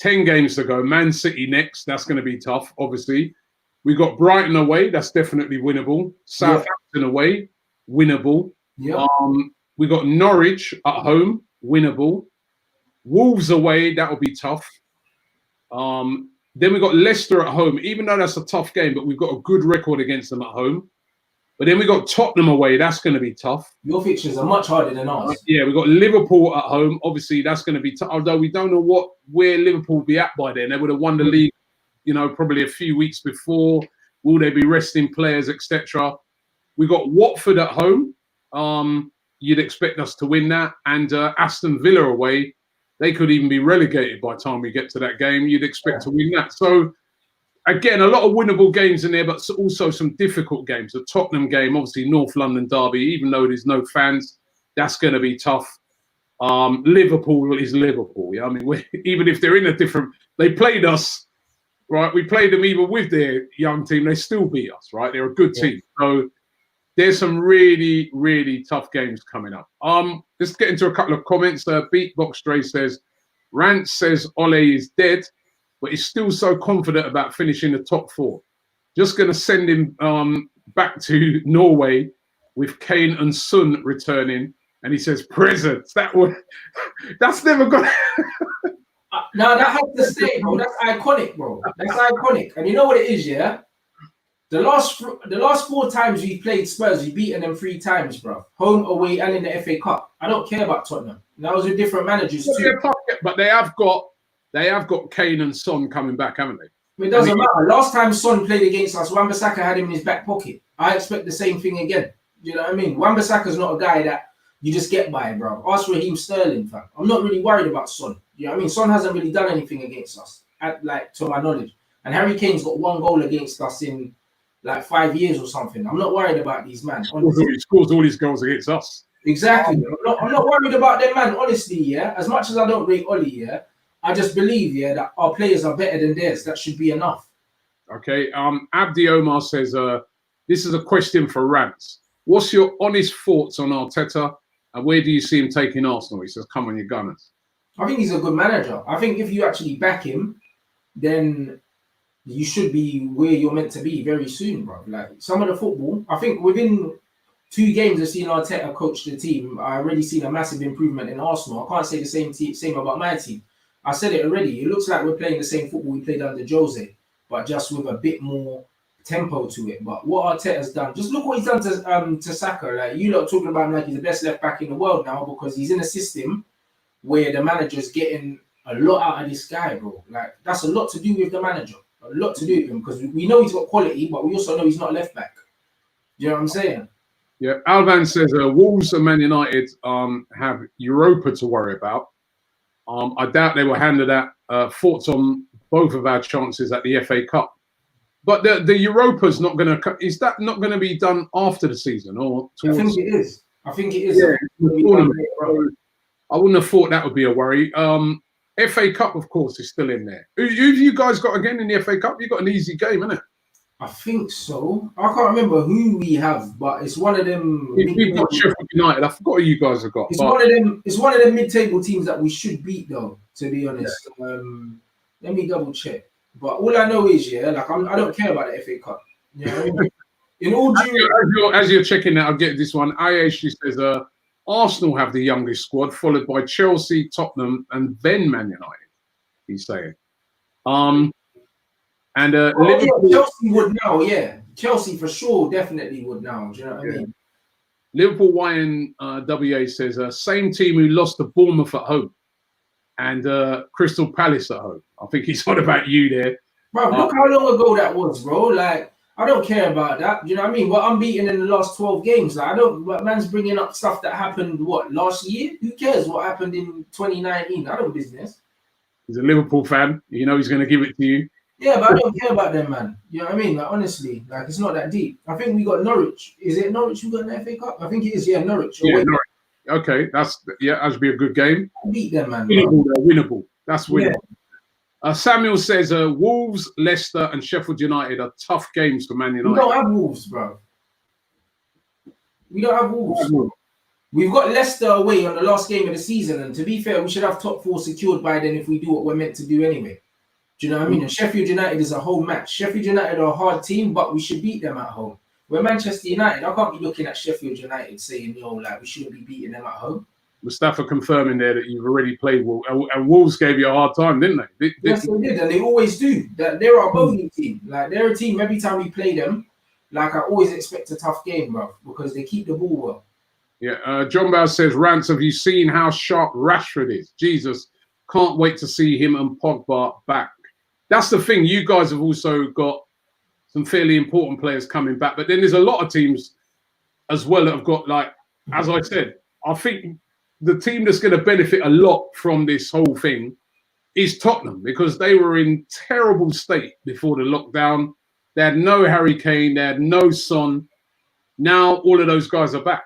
10 games to go. Man City next. That's going to be tough, obviously. We've got Brighton away. That's definitely winnable. Southampton away, winnable.
Yeah.
We got Norwich at home, winnable. Wolves away, that'll be tough. Then we got Leicester at home, even though that's a tough game, but we've got a good record against them at home. But then we got Tottenham away, that's going to be tough.
Your fixtures are much harder than ours.
Yeah, we got Liverpool at home. Obviously, that's going to be tough. Although we don't know where Liverpool will be at by then. They would have won the league, you know, probably a few weeks before. Will they be resting players, etc.? We got Watford at home. You'd expect us to win that. And Aston Villa away, they could even be relegated by the time we get to that game. You'd expect to win that. So, again, a lot of winnable games in there, but also some difficult games. The Tottenham game, obviously North London derby, even though there's no fans, that's going to be tough. Liverpool is Liverpool. Yeah? I mean, even if they're in a different... They played us, right? We played them even with their young team. They still beat us, right? They're a good team. So... there's some really, really tough games coming up. Let's get into a couple of comments. Beatbox Dre says, Rants says Ole is dead, but he's still so confident about finishing the top 4. Just going to send him back to Norway with Kane and Son returning. And he says, presents. That's never going to...
No, that has to stay, bro. That's iconic, bro. That's iconic. And you know what it is, yeah? The last 4 times we've played Spurs, we've beaten them 3 times, bro. Home, away, and in the FA Cup. I don't care about Tottenham. That was with different managers too.
But they have got Kane and Son coming back, haven't they?
It doesn't matter. Last time Son played against us, Wan-Bissaka had him in his back pocket. I expect the same thing again. You know what I mean? Wan-Bissaka's not a guy that you just get by, bro. Ask Raheem Sterling, fam. I'm not really worried about Son. You know what I mean? Son hasn't really done anything against us, to my knowledge. And Harry Kane's got 1 goal against us in like 5 years or something. I'm not worried about these man.
He scores all his goals against us.
Exactly. I'm not worried about them, man. Honestly, yeah. As much as I don't rate Ollie, yeah, I just believe, yeah, that our players are better than theirs. That should be enough.
Okay. Abdi Omar says, this is a question for Rants. What's your honest thoughts on Arteta, and where do you see him taking Arsenal? He says, come on, you Gunners.
I think he's a good manager. I think if you actually back him, then you should be where you're meant to be very soon, bro. Like some of the football, I think within 2 games I've seen Arteta coach the team, I already seen a massive improvement in Arsenal. I can't say the same about my team. I said it already. It looks like we're playing the same football we played under Jose, but just with a bit more tempo to it. But what Arteta's done, just look what he's done to Saka. Like you lot talking about him like he's the best left back in the world now because he's in a system where the manager's getting a lot out of this guy, bro. Like that's a lot to do with the manager. A lot to do with him because we know he's got quality, but we also know he's not left back. Do you know what I'm saying?
Yeah, Alvan says Wolves and Man United have Europa to worry about. I doubt they will handle that. Thoughts on both of our chances at the FA Cup. But the Europa's not going to. Is that not going to be done after the season or?
I think it is. I think it is.
Yeah, I wouldn't have thought that would be a worry. FA Cup, of course, is still in there. Who have you guys got again in the FA Cup? You've got an easy game, isn't it?
I think so. I can't remember who we have, but it's one of them.
We've got Sheffield United. I forgot who you guys have got.
It's one of them. It's one of the mid-table teams that we should beat, though. To be honest, let me double check. But all I know is, yeah, like I don't care about the FA Cup. You know what I mean? In all due,
as you're checking that, I'll get this one. She says, Arsenal have the youngest squad, followed by Chelsea, Tottenham, and then Man United. He's saying. Liverpool,
Chelsea would now, yeah. Chelsea for sure, definitely would now. Do you know what I mean?
Liverpool YNWA says, same team who lost to Bournemouth at home and Crystal Palace at home. I think he's on about you there.
Bro, look how long ago that was, bro. Like, I don't care about that. Do you know what I mean? We're unbeaten in the last 12 games. Like, man's bringing up stuff that happened, last year? Who cares what happened in 2019? I don't business.
He's a Liverpool fan. You know he's going to give it to you.
Yeah, but I don't care about them, man. You know what I mean? Like, honestly, like, it's not that deep. I think we got Norwich. Is it Norwich we got in the FA Cup? I think it is, yeah, Norwich.
Yeah, Norwich. Okay, that should be a good game.
Beat them, man.
Winnable. That's winnable.
Yeah.
Samuel says Wolves, Leicester, and Sheffield United are tough games for Man United.
We don't have Wolves, bro. We don't have Wolves. We've got Leicester away on the last game of the season, and to be fair, we should have top 4 secured by then if we do what we're meant to do anyway. Do you know what I mean? And Sheffield United is a home match. Sheffield United are a hard team, but we should beat them at home. We're Manchester United. I can't be looking at Sheffield United saying, like we shouldn't be beating them at home.
Mustafa confirming there that you've already played Wolves, and Wolves gave you a hard time, didn't they?
Yes, they did, and they always do. They're our bowling team. Like they're a team. Every time we play them, like I always expect a tough game, bro, because they keep the ball well.
Yeah, John Bow says, Rants, have you seen how sharp Rashford is? Jesus, can't wait to see him and Pogba back. That's the thing. You guys have also got some fairly important players coming back, but then there's a lot of teams as well that have got, like, as I said, I think the team that's going to benefit a lot from this whole thing is Tottenham, because they were in terrible state before the lockdown. They had no Harry Kane, they had no Son. Now all of those guys are back.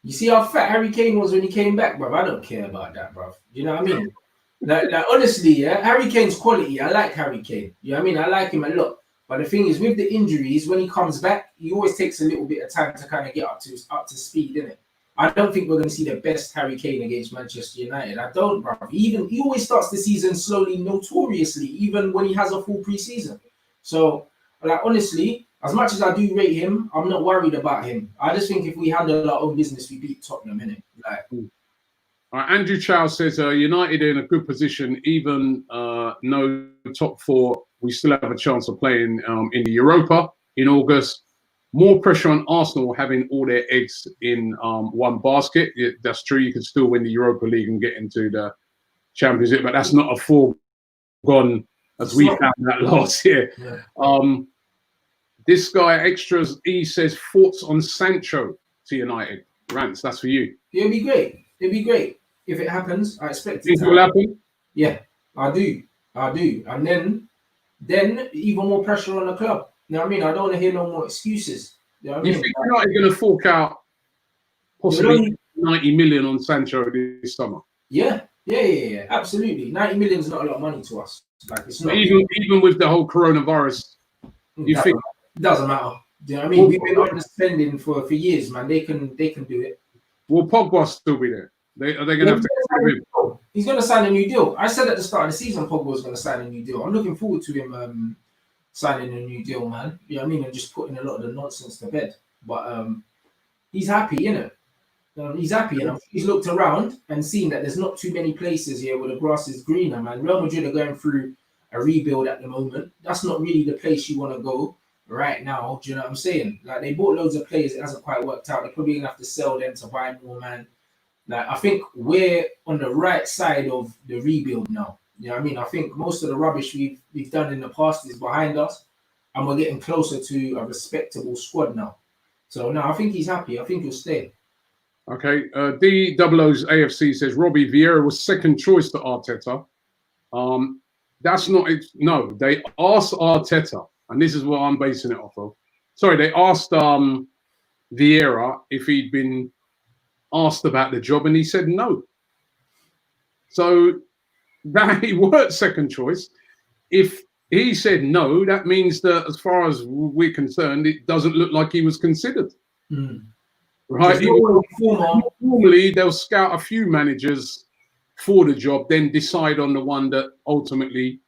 You see how fat Harry Kane was when he came back, bro? I don't care about that, bro. You know what I mean? Like honestly, yeah, Harry Kane's quality. I like Harry Kane. You know what I mean? I like him a lot. But the thing is, with the injuries, when he comes back, he always takes a little bit of time to kind of get up to speed, innit? I don't think we're going to see the best Harry Kane against Manchester United. I don't, bro. He always starts the season slowly, notoriously, even when he has a full preseason. So, like, honestly, as much as I do rate him, I'm not worried about him. I just think if we handle our own business, we beat Tottenham, innit? Like.
Andrew Chow says United are in a good position, even no top 4. We still have a chance of playing in the Europa in August. More pressure on Arsenal having all their eggs in one basket. That's true. You can still win the Europa League and get into the Champions League, but that's not a foregone as we found that last year. Yeah. This guy, Extras E, says thoughts on Sancho to United. Rants, that's for you.
It'll be great. It'll be great if it happens. I expect it
Think
to
it will happen?
Yeah, I do. And then even more pressure on the club. You know what I mean? I don't want to hear no more excuses. You know what I
You
mean?
think United going to fork out possibly 90 million on Sancho this summer?
Yeah. Absolutely. 90 million is not a lot of money to us. Like it's not.
Even with the whole coronavirus, you think
it doesn't matter. Do you know what I mean? We've been underspending for years, man. They can do it.
Will Pogba still be there? Are they going to have to?
He's going to sign a new deal. I said at the start of the season, Pogba was going to sign a new deal. I'm looking forward to him signing a new deal, man. You know what I mean? And just putting a lot of the nonsense to bed. But he's happy, innit? He's happy, and he's looked around and seen that there's not too many places here where the grass is greener, man. Real Madrid are going through a rebuild at the moment. That's not really the place you want to go right now. Do you know what I'm saying? Like, they bought loads of players, it hasn't quite worked out. They're probably gonna have to sell them to buy more, man. Like, I think we're on the right side of the rebuild now. You know what I mean? I think most of the rubbish we've done in the past is behind us, and we're getting closer to a respectable squad now. So no, I think he's happy. I think he'll stay.
Okay, D00's AFC says Robbie Vieira was second choice to Arteta. That's not it. No, they asked Arteta, and this is what I'm basing it off of. Sorry, they asked Vieira if he'd been asked about the job, and he said no. So that he weren't second choice. If he said no, that means that as far as we're concerned, it doesn't look like he was considered. Right? Normally, they'll scout a few managers for the job, then decide on the one that ultimately,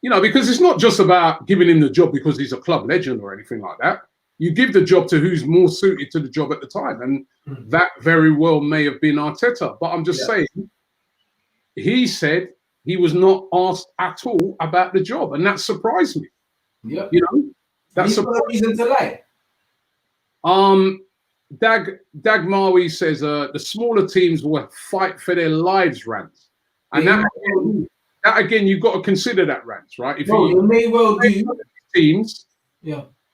because it's not just about giving him the job because he's a club legend or anything like that. You give the job to who's more suited to the job at the time. And that very well may have been Arteta. But I'm just saying, he said he was not asked at all about the job. And that surprised me.
Yeah.
That's a
reason to lie.
Dag Mawi says the smaller teams will fight for their lives, Rants. And that again, you've got to consider that, Rants, right? If
you may well do
teams,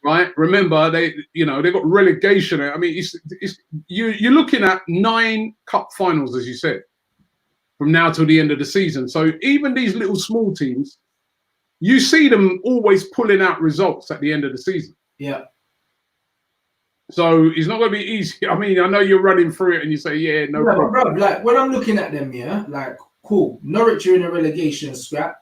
right? Remember, they got relegation. I mean, you're looking at 9 cup finals, as you said, from now till the end of the season. So even these little small teams, you see them always pulling out results at the end of the season.
Yeah.
So it's not going to be easy. I mean, I know you're running through it and you say, yeah, no problem.
Bro, like, when I'm looking at them, like, cool. Norwich are in a relegation scrap.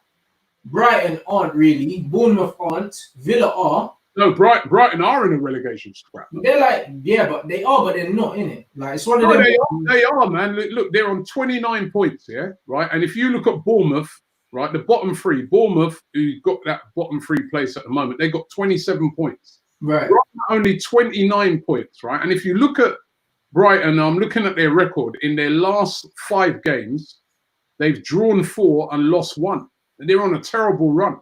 Brighton aren't really. Bournemouth aren't. Villa are.
No, Brighton are in a relegation scrap.
They're like, but they are, but they're not in it. Like, it's one of them.
They are, man. Look, they're on 29 points, right? And if you look at Bournemouth, right, the bottom 3, Bournemouth, who got that bottom 3 place at the moment, they got 27 points.
Right.
Only 29 points, right? And if you look at Brighton, I'm looking at their record. In their last 5 games, they've drawn 4 and lost 1. And they're on a terrible run.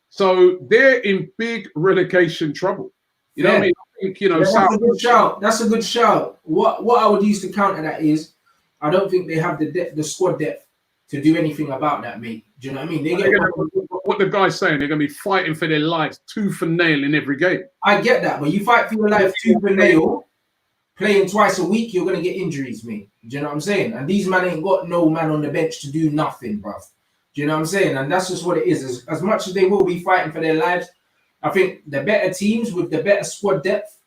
So they're in big relegation trouble. You know what I mean? I think,
that's a good shout. That's a good shout. What I would use to counter that is, I don't think they have the squad depth to do anything about that, mate. Do you know what I mean?
What the guy's saying, they're going to be fighting for their lives tooth and nail in every game.
I get that, but you fight for your life tooth and nail, playing twice a week, you're going to get injuries, mate. Do you know what I'm saying? And these men ain't got no man on the bench to do nothing, bruv. Do you know what I'm saying? And that's just what it is. As much as they will be fighting for their lives, I think the better teams with the better squad depth,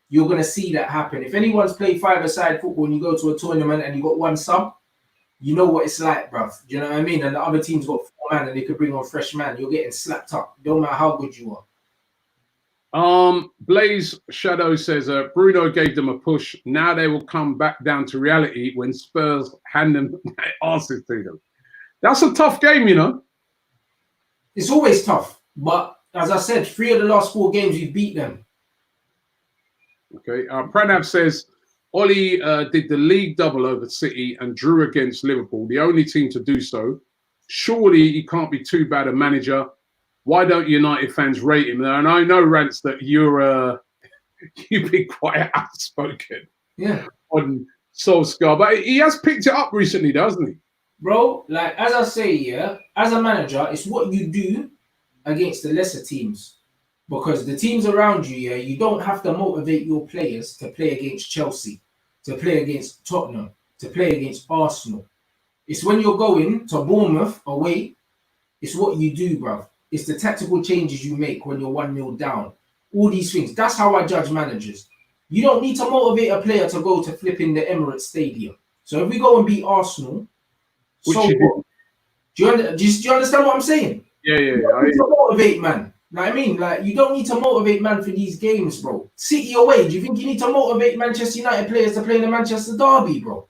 you're going to see that happen. If anyone's played 5-a-side football and you go to a tournament and you got 1 sub, you know what it's like, bruv. Do you know what I mean? And the other team's got 4 man and they could bring on fresh man. You're getting slapped up. Don't matter how good you
are. Blaze Shadow says Bruno gave them a push. Now they will come back down to reality when Spurs hand them their asses to them. That's a tough game,
It's always tough. But as I said, 3 of the last 4 games, you beat them.
Okay. Pranav says Oli did the league double over City and drew against Liverpool, the only team to do so. Surely he can't be too bad a manager. Why don't United fans rate him? And I know, Rants, that you've been quite outspoken on Solskjaer, but he has picked it up recently, doesn't he?
Bro, like, as I say, as a manager, it's what you do against the lesser teams. Because the teams around you, you don't have to motivate your players to play against Chelsea. to play against Tottenham, to play against Arsenal. It's when you're going to Bournemouth away, it's what you do, bruv. It's the tactical changes you make when you're 1-0 down. All these things. That's how I judge managers. You don't need to motivate a player to go to flipping the Emirates Stadium. So if we go and beat Arsenal,
Which
so what? Do you understand what I'm saying?
Yeah.
You don't need to motivate, man. Like, I mean, like, you don't need to motivate, man, for these games, bro. City away, do you think you need to motivate Manchester United players to play in the Manchester Derby, bro?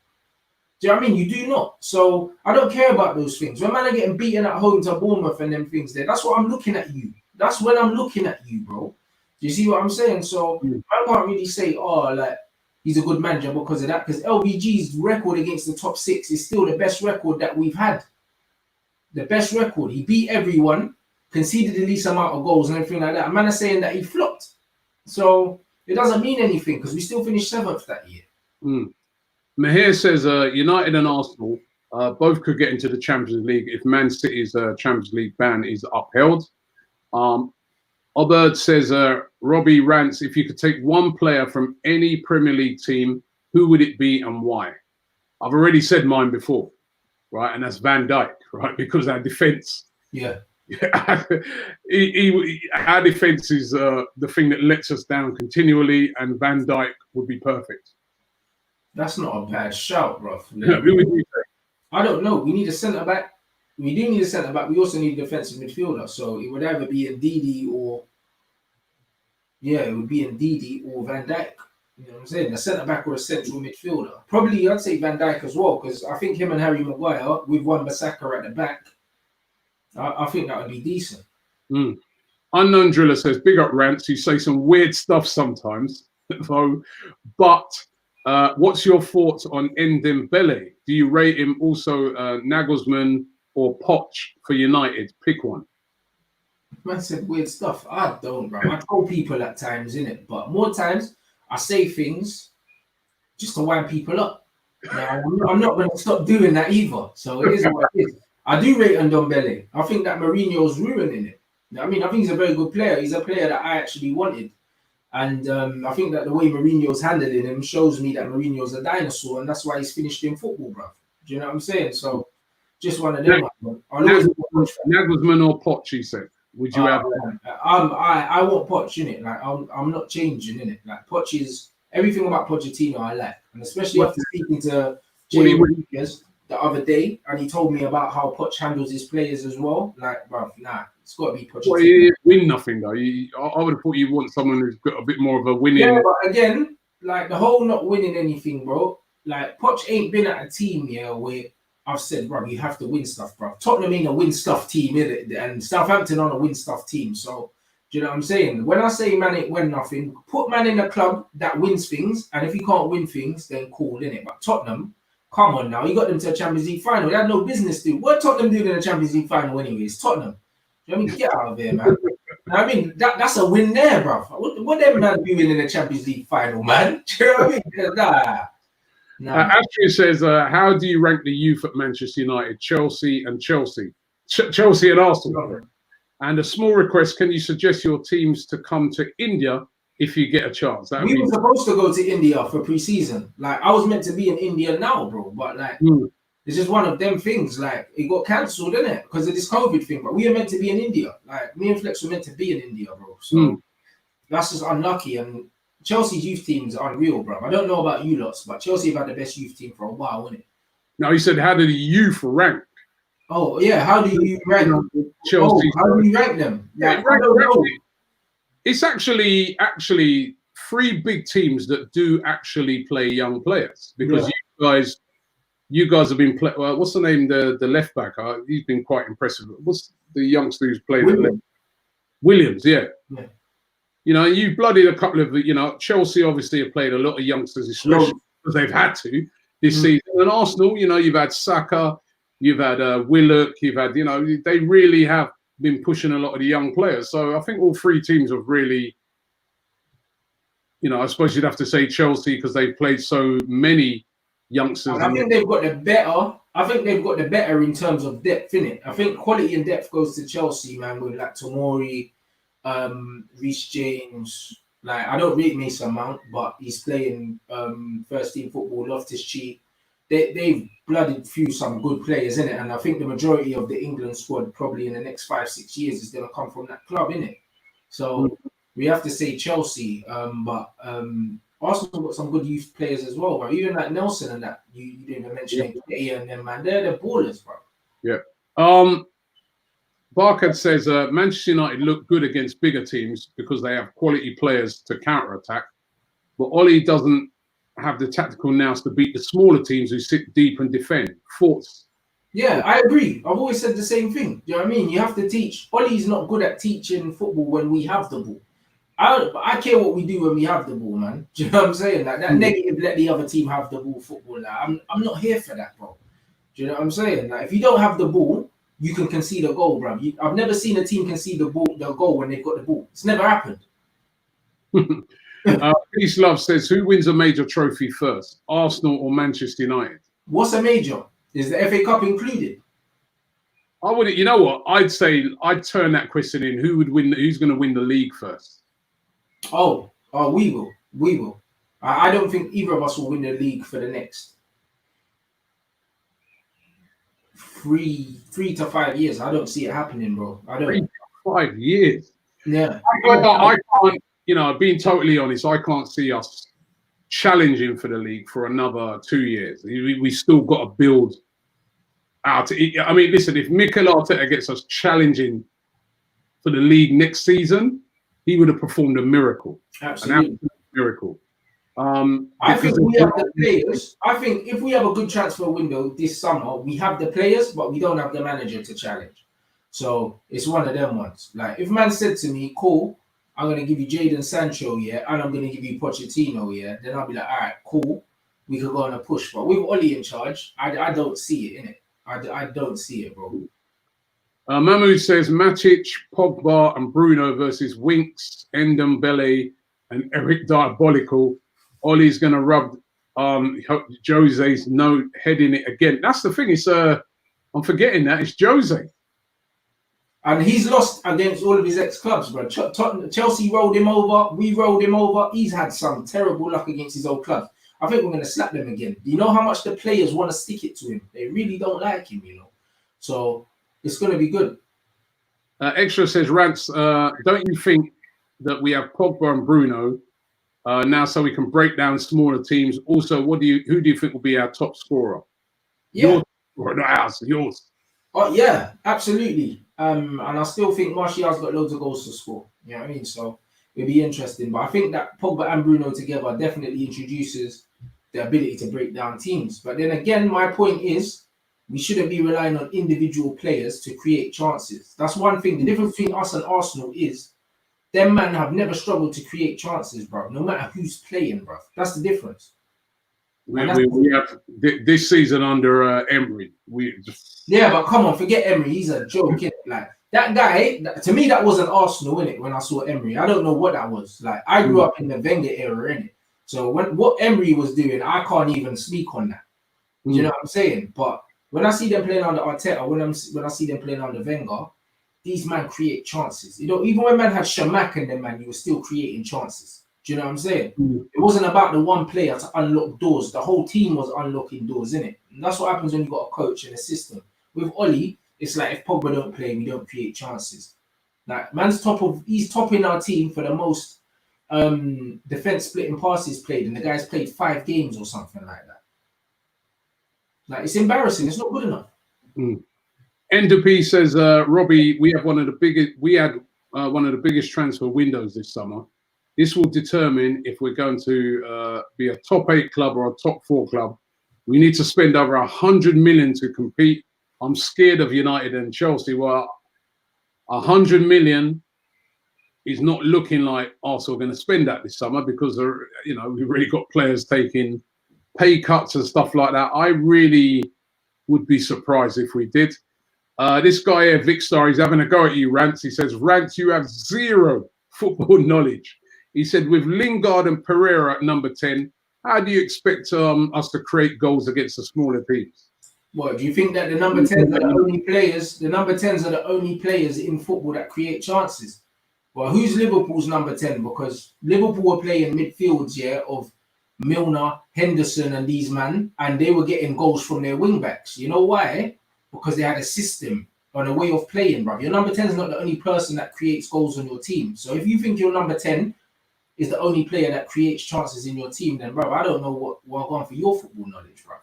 Do you know what I mean? You do not. So I don't care about those things. When man are getting beaten at home to Bournemouth and them things there, that's what I'm looking at you. That's when I'm looking at you, bro. Do you see what I'm saying? So I can't really say, oh, like, he's a good manager because of that. Because LBG's record against the top 6 is still the best record that we've had. The best record. He beat everyone, conceded the least amount of goals and everything like that. A man is saying that he flopped. So it doesn't mean anything because we still finished 7th that year.
Mahir says United and Arsenal both could get into the Champions League if Man City's Champions League ban is upheld. Oberd says, Robbie Rants, if you could take one player from any Premier League team, who would it be and why? I've already said mine before, right? And that's Van Dijk, right? Because our defence.
Yeah.
Our defence is the thing that lets us down continually, and Van Dijk would be perfect.
That's not a bad shout, bro.
Who would you say?
I don't know. We need a centre back. We do need a centre back. We also need a defensive midfielder. So it would either be Ndidi or it would be Ndidi or Van Dijk. You know what I'm saying? A centre back or a central midfielder. Probably I'd say Van Dijk as well because I think him and Harry Maguire with Wan-Bissaka at the back. I think that would be decent.
Unknown Driller says, "Big up Rants. You say some weird stuff sometimes, though. But what's your thoughts on Ndembele? Do you rate him also Nagelsmann or Poch for United? Pick one."
Man said weird stuff. I don't, bro. I told people at times, innit? But more times, I say things just to wind people up. Now, I'm not going to stop doing that either. So it is what it is. I do rate Ndombele. I think that Mourinho's ruining it. I mean, I think he's a very good player. He's a player that I actually wanted. And I think that the way Mourinho's handling him shows me that Mourinho's a dinosaur, and that's why he's finished in football, bro. Do you know what I'm saying? So, just one of them.
Nagelsmann or Poch, he said. Would you have?
I want Poch in it. Like I'm not changing in it. Like Poch is everything about Pochettino I like, and especially after speaking to Jay Rodriguez the other day, and he told me about how Poch handles his players as well. Like, bro, it's got to be Pochettino.
Well, he win nothing though. I would have thought you want someone who's got a bit more of a winning.
Yeah, but again, like the whole not winning anything, bro. Like Poch ain't been at a team where I've said, bro, you have to win stuff, bro. Tottenham ain't a win stuff team, is it? And Southampton on a win stuff team. So, do you know what I'm saying? When I say man ain't win nothing, put man in a club that wins things, and if he can't win things, then cool, innit? But Tottenham, come on now, he got them to a Champions League final. They had no business to. What Tottenham doing in a Champions League final anyways? Tottenham. Do you know what I mean? Get out of there, man. I mean, that's a win there, bro. What them man doing in the Champions League final, man? Do you know what I mean? Nah.
Astrid says, how do you rank the youth at Manchester United, Chelsea and Arsenal? And a small request, can you suggest your teams to come to India if you get a chance?
We were supposed to go to India for pre-season. Like, I was meant to be in India now, bro. But, like, it's just one of them things. Like, it got cancelled, didn't it? Because of this COVID thing. But we were meant to be in India. Like, me and Flex were meant to be in India, bro. So, that's just unlucky. And Chelsea's youth team is unreal, bro. I don't know about you lots, but Chelsea have had the best youth team for a while, isn't it?
No, he said, how do the youth rank?
Oh, yeah. How do you rank
Chelsea?
How do you rank them?
Yeah,
I don't know.
It's actually 3 big teams that do actually play young players because you guys have been playing. What's the name? The left back. He's been quite impressive. What's the youngster who's played at left? Williams, yeah. You know, you bloodied a couple of, Chelsea obviously have played a lot of youngsters, especially because they've had to this season. And Arsenal, you've had Saka, you've had Willock, you've had, they really have been pushing a lot of the young players. So I think all 3 teams have really, I suppose you'd have to say Chelsea because they've played so many youngsters.
And I think they've got the better. I think they've got the better in terms of depth, innit? I think quality and depth goes to Chelsea, man, with like Tomori, Reece James, Like, I don't rate Mason Mount, but he's playing first team football. Loftus-Cheek, they've blooded through some good players in it, and I think the majority of the England squad probably in the next 5-6 years is going to come from that club, innit? So we have to say Chelsea, but Arsenal got some good youth players as well, bro. Even like Nelson and that you didn't even mention it, and them, man, they're the ballers, bro.
Yeah. Barkad says Manchester United look good against bigger teams because they have quality players to counter-attack, but Ollie doesn't have the tactical nous to beat the smaller teams who sit deep and defend. Thoughts?
Yeah, I agree. I've always said the same thing. Do you know what I mean? You have to teach. Ollie's not good at teaching football when we have the ball. I care what we do when we have the ball, man. Do you know what I'm saying? Like that negative, let the other team have the ball football. Like, I'm not here for that, bro. Do you know what I'm saying? Like, if you don't have the ball, you can concede a goal, bro. I've never seen a team concede the goal when they've got the ball. It's never happened.
Peace Love says, who wins a major trophy first, Arsenal or Manchester United?
What's a major? Is the FA Cup included?
I would. You know what? I'd say I'd turn that question in. Who would win? Who's going to win the league first?
Oh, we will. We will. I don't think either of us will win the league for the next 3 to 5 years. I don't see it happening, bro. I don't.
3 to 5 years.
Yeah.
I can't. You know, being totally honest, I can't see us challenging for the league for another 2 years. We still got to build out. I mean, listen, if Mikel Arteta gets us challenging for the league next season, he would have performed a miracle.
Absolutely.
An absolute miracle.
I think we have the players. I think if we have a good transfer window this summer, we have the players, but we don't have the manager to challenge. So it's one of them ones. Like, if man said to me, cool, I'm going to give you Jadon Sancho, yeah, and I'm going to give you Pochettino, yeah, then I'll be like, all right, cool, we could go on a push. But with Ollie in charge, I don't see it, innit? I don't see it, bro.
Mahmoud says Matic, Pogba, and Bruno versus Winks, Ndombele, and Eric Diabolical. Ollie's going to rub Jose's head in it again. That's the thing. It's I'm forgetting that it's Jose.
And he's lost against all of his ex-clubs, bro. Chelsea rolled him over. We rolled him over. He's had some terrible luck against his old clubs. I think we're going to slap them again. Do you know how much the players want to stick it to him? They really don't like him, you know. So it's going to be good.
Extra says, Rants, don't you think that we have Pogba and Bruno now so we can break down smaller teams? Also, who do you think will be our top scorer?
Yeah.
Yours, not ours, yours.
Oh, yeah, absolutely. And I still think Martial's got loads of goals to score. You know what I mean? So it'll be interesting. But I think that Pogba and Bruno together definitely introduces the ability to break down teams. But then again, my point is we shouldn't be relying on individual players to create chances. That's one thing. The difference between us and Arsenal is them men have never struggled to create chances, bro. No matter who's playing, bro. That's the difference.
We have this season under Emery.
Yeah, but come on, forget Emery. He's a joke. Like that guy, to me, that wasn't Arsenal, innit? When I saw Emery, I don't know what that was. Like I grew up in the Wenger era, innit? So what Emery was doing, I can't even speak on that. You know what I'm saying? But when I see them playing under Arteta, when I see them playing under Wenger, these men create chances. You know, even when man had Shamak and them, man, you were still creating chances. Do you know what I'm saying? It wasn't about the one player to unlock doors. The whole team was unlocking doors, innit? And that's what happens when you got a coach and a system. With Ollie, it's like if Pogba don't play, we don't create chances. Like man's he's topping our team for the most defense splitting passes played, and the guy's played 5 games or something like that. Like it's embarrassing. It's not good enough.
NDP says, Robbie, we had one of the biggest transfer windows this summer. This will determine if we're going to be a top 8 club or a top 4 club. We need to spend over 100 million to compete. I'm scared of United and Chelsea. Well, 100 million is not looking like Arsenal are going to spend that this summer because we've really got players taking pay cuts and stuff like that. I really would be surprised if we did. This guy here, Vic Star, he's having a go at you, Rants. He says, Rants, you have zero football knowledge. He said, with Lingard and Pereira at number 10, how do you expect us to create goals against the smaller teams?
What, do you think that the number 10s are the only players? The number 10s are the only players in football that create chances. Well, who's Liverpool's number 10? Because Liverpool were playing midfields, yeah, of Milner, Henderson, and these men, and they were getting goals from their wing backs. You know why? Because they had a system and a way of playing, bro. Your number 10 is not the only person that creates goals on your team. So if you think your number 10 is the only player that creates chances in your team, then, bro, I don't know what going for your football knowledge, bro.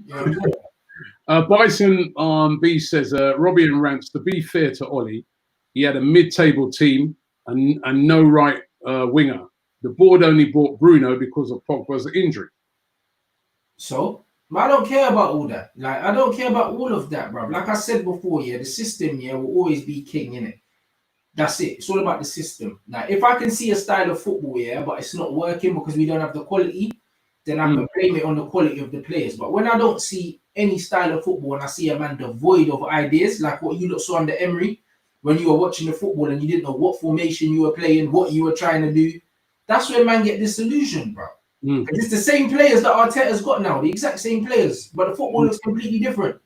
You know what I'm saying?
Bison B says, Robbie and Rants, to be fair to Ollie, he had a mid-table team and no right winger. The board only bought Bruno because of Pogba's injury.
So, I don't care about all that. Like, I don't care about all of that, bro. Like I said before, yeah, the system, yeah, will always be king, innit? That's it. It's all about the system. Now, if I can see a style of football, yeah, but it's not working because we don't have the quality, then I can blame it on the quality of the players. But when I don't see any style of football and I see a man devoid of ideas, like what you lot saw under Emery, when you were watching the football and you didn't know what formation you were playing, what you were trying to do, that's when man get disillusioned, bro. It's the same players that Arteta's got now, the exact same players, but the football looks completely different.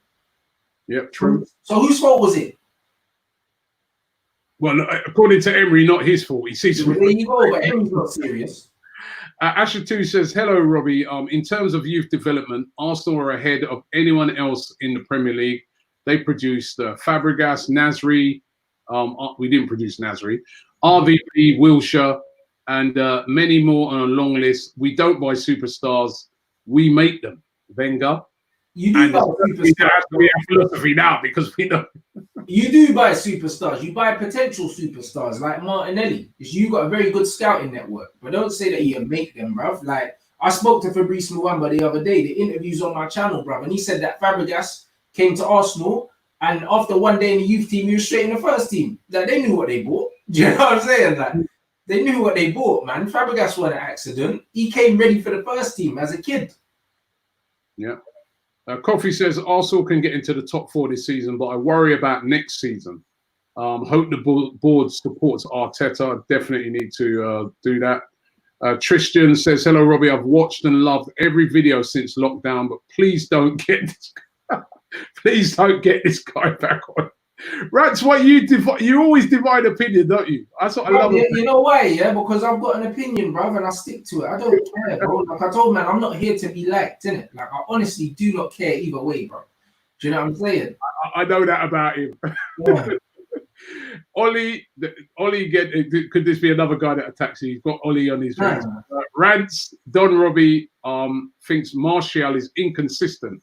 Yep, true.
So whose fault was it?
Well, according to Emery, not his fault. He sees.
Well, there you go, but Emery's not serious.
Asher 2 says, hello, Robbie. In terms of youth development, Arsenal are ahead of anyone else in the Premier League. They produced Fabregas, Nasri. We didn't produce Nasri. RVP, Wilshere, and many more on a long list. We don't buy superstars. We make them. Wenger.
You do buy superstars.
We have philosophy now because we know.
You do buy superstars. You buy potential superstars like Martinelli. Because you got a very good scouting network. But don't say that you make them, bruv. Like, I spoke to Fabrice Muamba the other day. The interview's on my channel, bruv. And he said that Fabregas came to Arsenal. And after one day in the youth team, he was straight in the first team. Like, they knew what they bought. Do you know what I'm saying? Like, they knew what they bought, man. Fabregas wasn't an accident. He came ready for the first team as a kid.
Yeah. Coffee says Arsenal can get into the top 4 this season, but I worry about next season. Hope the board supports Arteta. Definitely need to do that. Tristan says, hello, Robbie. I've watched and loved every video since lockdown, but please don't get this please don't get this guy back on. Rats, what you always divide opinion, don't you? That's what I love.
You know why? Yeah, because I've got an opinion, bruv, and I stick to it. I don't care, bro. Like I told man, I'm not here to be liked, innit? Like I honestly do not care either way, bro. Do you know what I'm saying?
I know that about him. Yeah. Ollie, could this be another guy that attacks you? He's got Ollie on his rants. Rants, Don Robbie thinks Martial is inconsistent.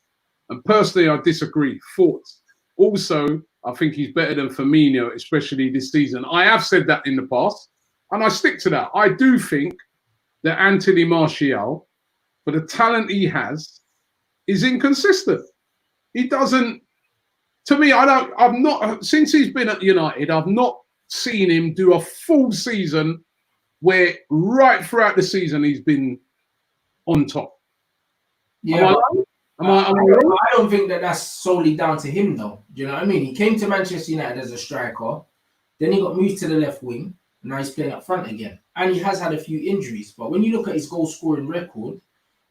And personally, I disagree. Thoughts. Also, I think he's better than Firmino, especially this season. I have said that in the past, and I stick to that. I do think that Anthony Martial, for the talent he has, is inconsistent. He doesn't, to me, I've not, since he's been at United, I've not seen him do a full season where right throughout the season he's been on top.
Yeah. I don't think that that's solely down to him, though. Do you know what I mean? He came to Manchester United as a striker, then he got moved to the left wing, and now he's playing up front again. And he has had a few injuries. But when you look at his goal-scoring record,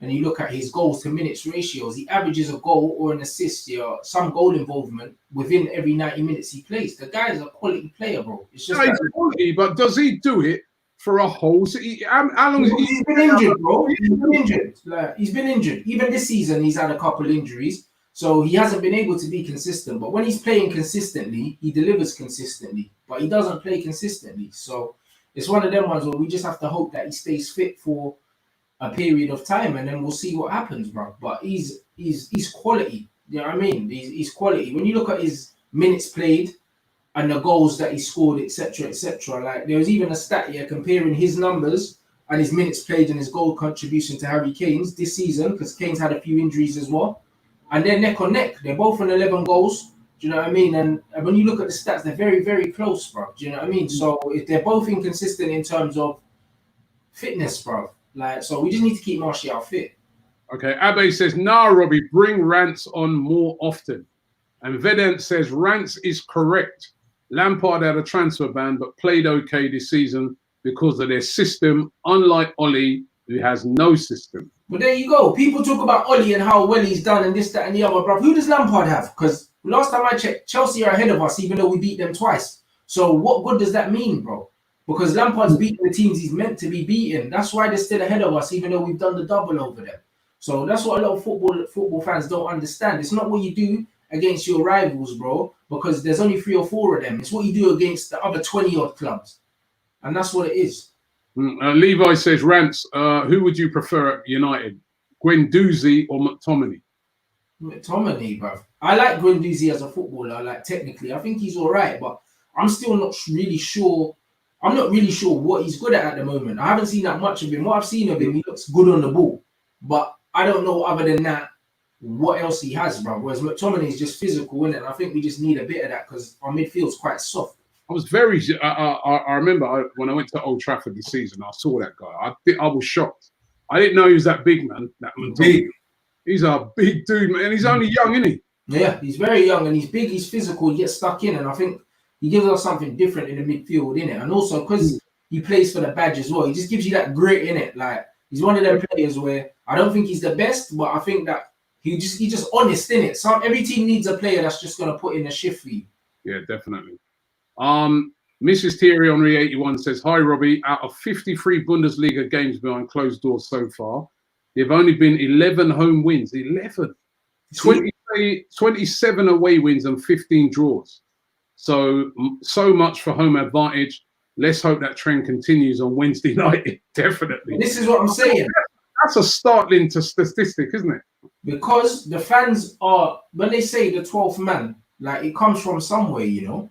and you look at his goals to minutes ratios, he averages a goal or an assist, or some goal involvement within every 90 minutes he plays. The guy is a quality player, bro. It's just
he's quality, but does he do it for a whole season? How long
he's been injured, bro? He's been injured. Like, he's been injured. Even this season, he's had a couple injuries, so he hasn't been able to be consistent. But when he's playing consistently, he delivers consistently. But he doesn't play consistently, so it's one of them ones where we just have to hope that he stays fit for a period of time, and then we'll see what happens, bro. But he's quality. You know what I mean? He's quality. When you look at his minutes played and the goals that he scored, etc., like there was even a stat here comparing his numbers and his minutes played and his goal contribution to Harry Kane's this season, because Kane's had a few injuries as well, and they're neck on neck. They're both on 11 goals. Do you know what I mean? And when you look at the stats, they're very, very close, bro. Do you know what I mean? So if they're both inconsistent in terms of fitness, bro. Like, so we just need to keep Martial fit.
Okay, Abe says, nah, Robbie, bring Rants on more often. And Vedant says, Rants is correct. Lampard had a transfer ban, but played okay this season because of their system, unlike Ollie, who has no system.
But there you go. People talk about Ollie and how well he's done and this, that, and the other, bro. Who does Lampard have? Because last time I checked, Chelsea are ahead of us, even though we beat them twice. So what good does that mean, bro? because Lampard's beating the teams he's meant to be beating. That's why they're still ahead of us, even though we've done the double over them. So that's what a lot of football fans don't understand. It's not what you do against your rivals, bro, because there's only 3 or 4 of them. It's what you do against the other 20-odd clubs. And that's what it is.
Levi says, Rants, who would you prefer at United? Guendouzi or McTominay?
McTominay, bruv. I like Guendouzi as a footballer, like technically. I think he's all right, but I'm still not really sure. I'm not really sure what he's good at the moment. I haven't seen that much of him. What I've seen of him, he looks good on the ball. But I don't know, other than that, what else he has, bro. Whereas McTominay is just physical, innit? And I think we just need a bit of that because our midfield's quite soft.
I was very. I remember when I went to Old Trafford this season, I saw that guy. I was shocked. I didn't know he was that big, man. That big. He's a big dude, man. And he's only young, isn't he?
Yeah, he's very young and he's big. He's physical. He gets stuck in, and I think he gives us something different in the midfield, innit? And also because he plays for the badge as well, he just gives you that grit, innit? Like he's one of them players where I don't think he's the best, but I think that he's just honest, innit? So every team needs a player that's just gonna put in a shift for you.
Yeah, definitely. Mrs. Thierry Henry 81 says, hi, Robbie. Out of 53 Bundesliga games behind closed doors so far, there have only been 11 home wins. 11. 27 away wins and 15 draws. So much for home advantage. Let's hope that trend continues on Wednesday night. Definitely.
This is what I'm saying.
That's a startling statistic, isn't it?
Because the fans are, when they say the 12th man, like it comes from somewhere, you know?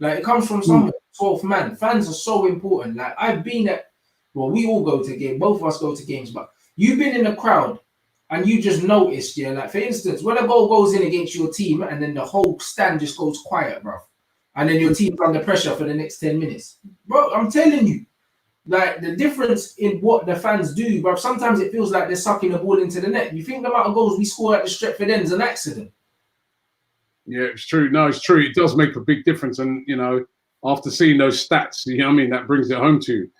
Like it comes from somewhere, 12th man. Fans are so important. Like I've been at, well, we all go to games, both of us go to games, but you've been in the crowd and you just noticed, yeah, like for instance, when a goal goes in against your team and then the whole stand just goes quiet, bro. And then your team's under pressure for the next 10 minutes. Bro, I'm telling you, like the difference in what the fans do, bro, sometimes it feels like they're sucking the ball into the net. You think the amount of goals we score at the Stretford End is an accident?
Yeah, it's true. No, it's true. It does make a big difference. And, you know, after seeing those stats, you know what I mean, that brings it home to you.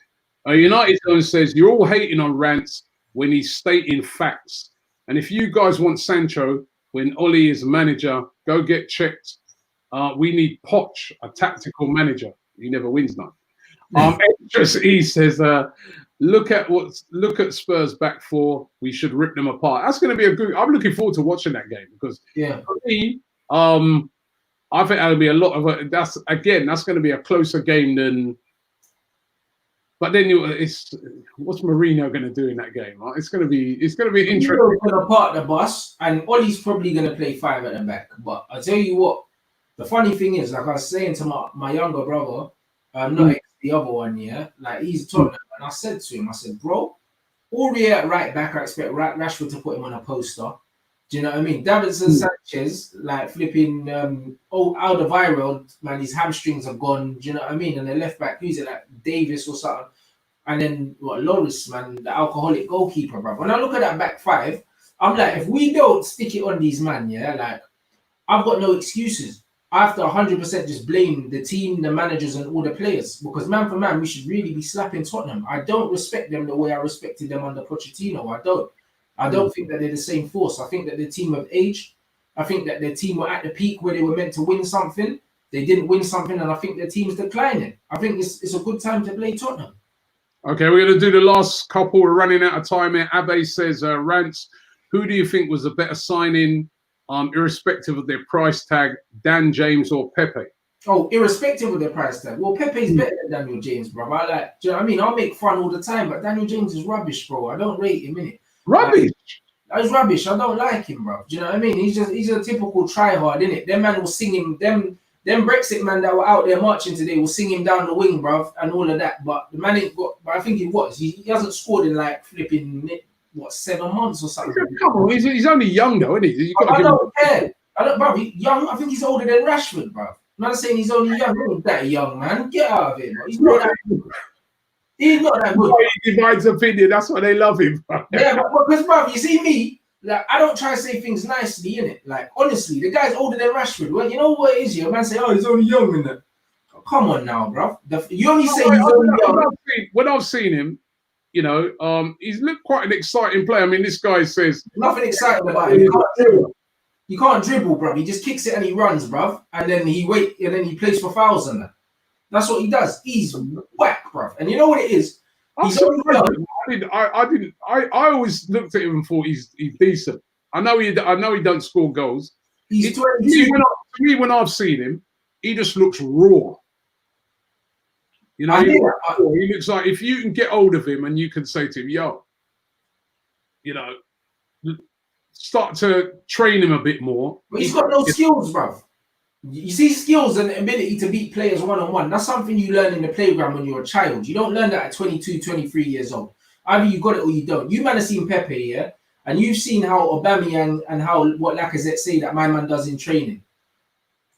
United Zone says, you're all hating on Rants when he's stating facts. And if you guys want Sancho, when Oli is manager, go get checked. We need Poch, a tactical manager. He never wins none. Actress E says, look at Spurs back four. We should rip them apart. That's going to be a good. I'm looking forward to watching that game because for me, I think that'll be a lot of. That's going to be a closer game than. But then what's Mourinho going to do in that game? Right? It's going to be interesting.
He's going to park the bus, and Ollie's probably going to play 5 at the back. But I tell you what, the funny thing is, like I was saying to my younger brother, not the other one, yeah, like he's Tottenham, and I said to him, I said, bro, Aurier at right back, I expect Rashford to put him on a poster. Do you know what I mean? Davinson Sanchez, like flipping Alderweireld, man, his hamstrings are gone. Do you know what I mean? And the left back, who's it, like Davis or something? And then Loris, man, the alcoholic goalkeeper, bro. When I look at that back 5, I'm like, if we don't stick it on these man, yeah, like I've got no excuses. I have to 100% just blame the team, the managers, and all the players because man for man, we should really be slapping Tottenham. I don't respect them the way I respected them under Pochettino. I don't think that they're the same force. I think that the team have aged. I think that their team were at the peak where they were meant to win something. They didn't win something, and I think their team's declining. I think it's a good time to play Tottenham. Okay,
we're going to do the last couple. We're running out of time here. Abe says, Rants, who do you think was a better signing, irrespective of their price tag, Dan James or Pepe?
Oh, irrespective of their price tag. Well, Pepe's better than Daniel James, bro. Do you know what I mean? I'll make fun all the time, but Daniel James is rubbish, bro. I don't rate him, innit?
Rubbish?
That's rubbish. I don't like him, bro. Do you know what I mean? He's a typical tryhard, innit? Them man will sing him, them Brexit man that were out there marching today will sing him down the wing, bro, and all of that. But the man ain't got, but I think he hasn't scored in like flipping, 7 months or something.
Come on, he's only young though, isn't he?
I don't care. Bro, he's young. I think he's older than Rashford, bro. I'm not saying he's only young. He's not that young, man. Get out of it, bro. He's not that good. He's not that good.
He divides opinion. That's why they love him. Bro.
Yeah, because, bro, you see me, like, I don't try to say things nicely, innit? Like, honestly, the guy's older than Rashford. Well, you know what it is, yeah? Man say, oh, he's only young, innit? Oh, come on now, bro. You only say he's only young.
When I've seen him, you know, he's looked quite an exciting player. I mean, this guy says...
Nothing exciting about him. You can't dribble, bro. He just kicks it and he runs, bro. And then he plays for fouls and that. That's what he does. He's whack, bruv. And you know what it is?
I'm surprised. I always looked at him and thought he's decent. I know he don't score goals.
He's 22.
To me, when I've seen him, he just looks raw. You know, he looks like if you can get hold of him and you can say to him, yo, you know, start to train him a bit more.
But he's got no skills, bruv. You see, skills and ability to beat players one-on-one, that's something you learn in the playground when you're a child. You don't learn that at 22, 23 years old. Either you got it or you don't. You might have seen Pepe, yeah? And you've seen how Aubameyang and what Lacazette say that my man does in training.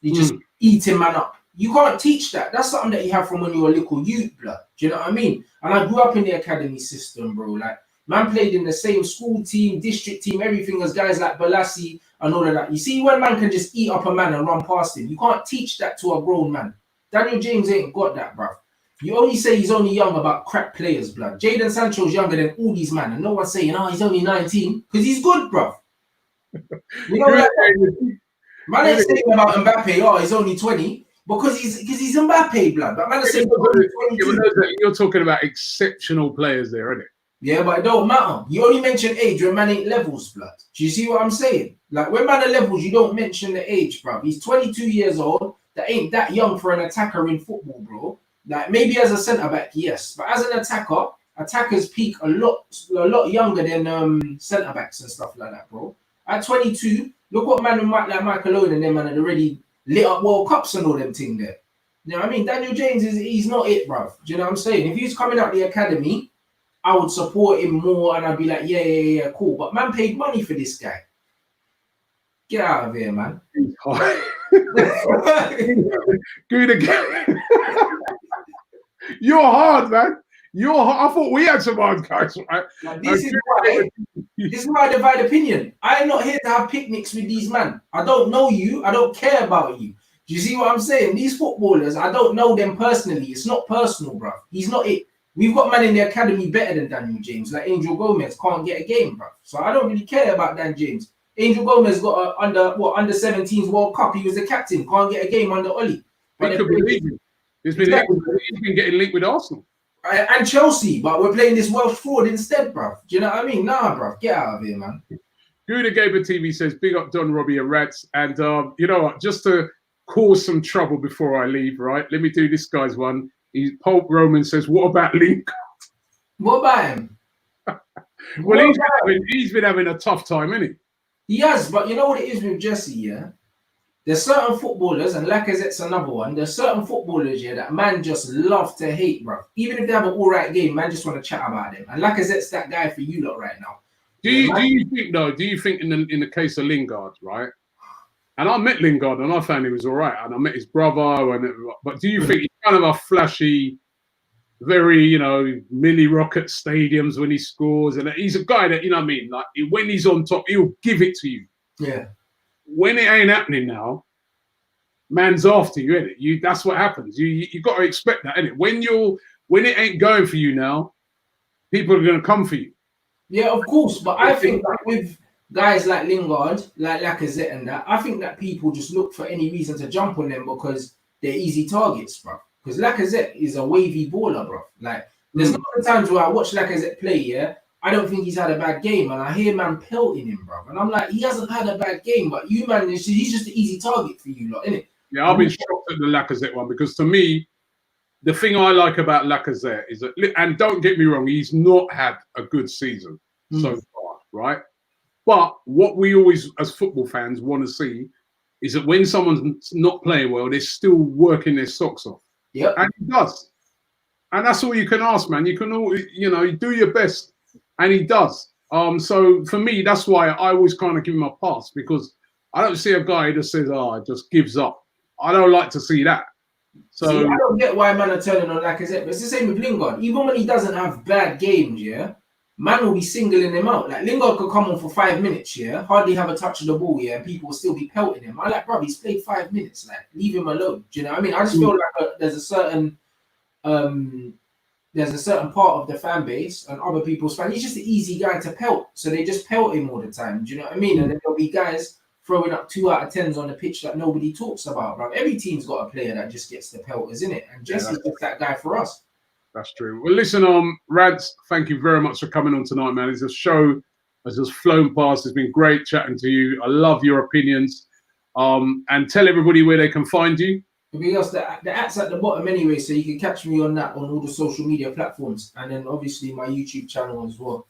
You just eating man up. You can't teach that. That's something that you have from when you were a little youth, blood. Do you know what I mean? And I grew up in the academy system, bro. Like, man played in the same school team, district team, everything as guys like Balassi and all of that. You see, when man can just eat up a man and run past him, you can't teach that to a grown man. Daniel James ain't got that, bruv. You only say he's only young about crap players, blood. Jadon Sancho's younger than all these men, and no one's saying, oh, he's only 19, because he's good, bruv. You know what? Man ain't saying about Mbappe, oh, he's only 20, because he's Mbappe, blood. But man is saying
you're talking about exceptional players there, isn't it?
Yeah, but it don't matter. You only mention age when man ain't levels, blood. Do you see what I'm saying? Like, when man are levels, you don't mention the age, bruv. He's 22 years old. That ain't that young for an attacker in football, bro. Like, maybe as a centre-back, yes. But as an attacker, attackers peak a lot younger than centre-backs and stuff like that, bro. At 22, look what man like Michael Owen and them man had already lit up World Cups and all them thing there. You know what I mean? Daniel James, he's not it, bruv. Do you know what I'm saying? If he's coming out the academy, I would support him more and I'd be like, yeah, cool. But man paid money for this guy. Get out of here, man.
Good again. You're hard, man. You're hard. I thought we had some hard guys, right?
Like, this is why I divide opinion. I'm not here to have picnics with these men. I don't know you. I don't care about you. Do you see what I'm saying? These footballers, I don't know them personally. It's not personal, bro. He's not it. We've got men in the academy better than Daniel James. Like Angel Gomez can't get a game, bro. So I don't really care about Dan James. Angel Gomez got under 17s World Cup. He was the captain. Can't get a game under Oli.
But he's been getting linked with Arsenal
and Chelsea, but we're playing this Welsh fraud instead, bro. Do you know what I mean? Nah, bro. Get out of here, man.
Gouda Gaber TV says, big up Don Robbie and Rats. And you know what? Just to cause some trouble before I leave, right? Let me do this guy's one. Pope Roman says, what about Lingard?
What about him?
Well, he's been having a tough time, hasn't he?
He has, but you know what it is with Jesse, yeah? There's certain footballers, and Lacazette's another one. There's certain footballers, yeah, that man just love to hate, bro. Even if they have an all right game, man just want to chat about them. And Lacazette's that guy for you lot right now.
Do you think in the case of Lingard, right? And I met Lingard and I found he was all right. And I met his brother. But do you think he's kind of a flashy, very, you know, Millie Rocket stadiums when he scores? And he's a guy that, you know what I mean? Like, when he's on top, he'll give it to you.
Yeah.
When it ain't happening now, man's after you, isn't it? That's what happens. You got to expect that, innit? When it ain't going for you now, people are going to come for you.
Yeah, of course. But I think that with guys like Lingard, like Lacazette and that, I think that people just look for any reason to jump on them because they're easy targets, bro. Because Lacazette is a wavy baller, bro. Like, there's not the times where I watch Lacazette play, yeah, I don't think he's had a bad game, and I hear man pelting him, bro. And I'm like, he hasn't had a bad game, but you, man, he's just an easy target for you lot, innit?
Yeah, I've been shocked at the Lacazette one because to me, the thing I like about Lacazette is that, and don't get me wrong, he's not had a good season so far, right? But what we always, as football fans, want to see is that when someone's not playing well, they're still working their socks off.
Yeah,
and he does, and that's all you can ask, man. You can all, you know, do your best, and he does. So for me, that's why I always kind of give him a pass because I don't see a guy that says, "Oh, just gives up." I don't like to see that. So
see, I don't get why man are turning on Lacazette, but it's the same with Lingard. Even when he doesn't have bad games, yeah, man will be singling him out. Like Lingard could come on for 5 minutes, yeah, hardly have a touch of the ball, yeah, and people will still be pelting him. I'm like, bro, he's played 5 minutes, like leave him alone. Do you know what I mean? I just feel like there's a certain part of the fan base and other people's fan. He's just an easy guy to pelt, so they just pelt him all the time. Do you know what I mean? And then there'll be guys throwing up 2 out of 10s on the pitch that nobody talks about, bro. Every team's got a player that just gets the pelters, isn't it? And Jesse's just that guy for us.
That's true. Well, listen, Rants, thank you very much for coming on tonight, man. It's a show has just flown past. It's been great chatting to you. I love your opinions. And tell everybody where they can find you.
Everybody else, the at's at the bottom anyway, so you can catch me on that on all the social media platforms, and then obviously my YouTube channel as well.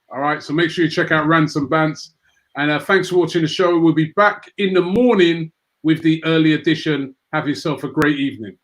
All right, so make sure you check out Rants Bants. And thanks for watching the show. We'll be back in the morning with the early edition. Have yourself a great evening.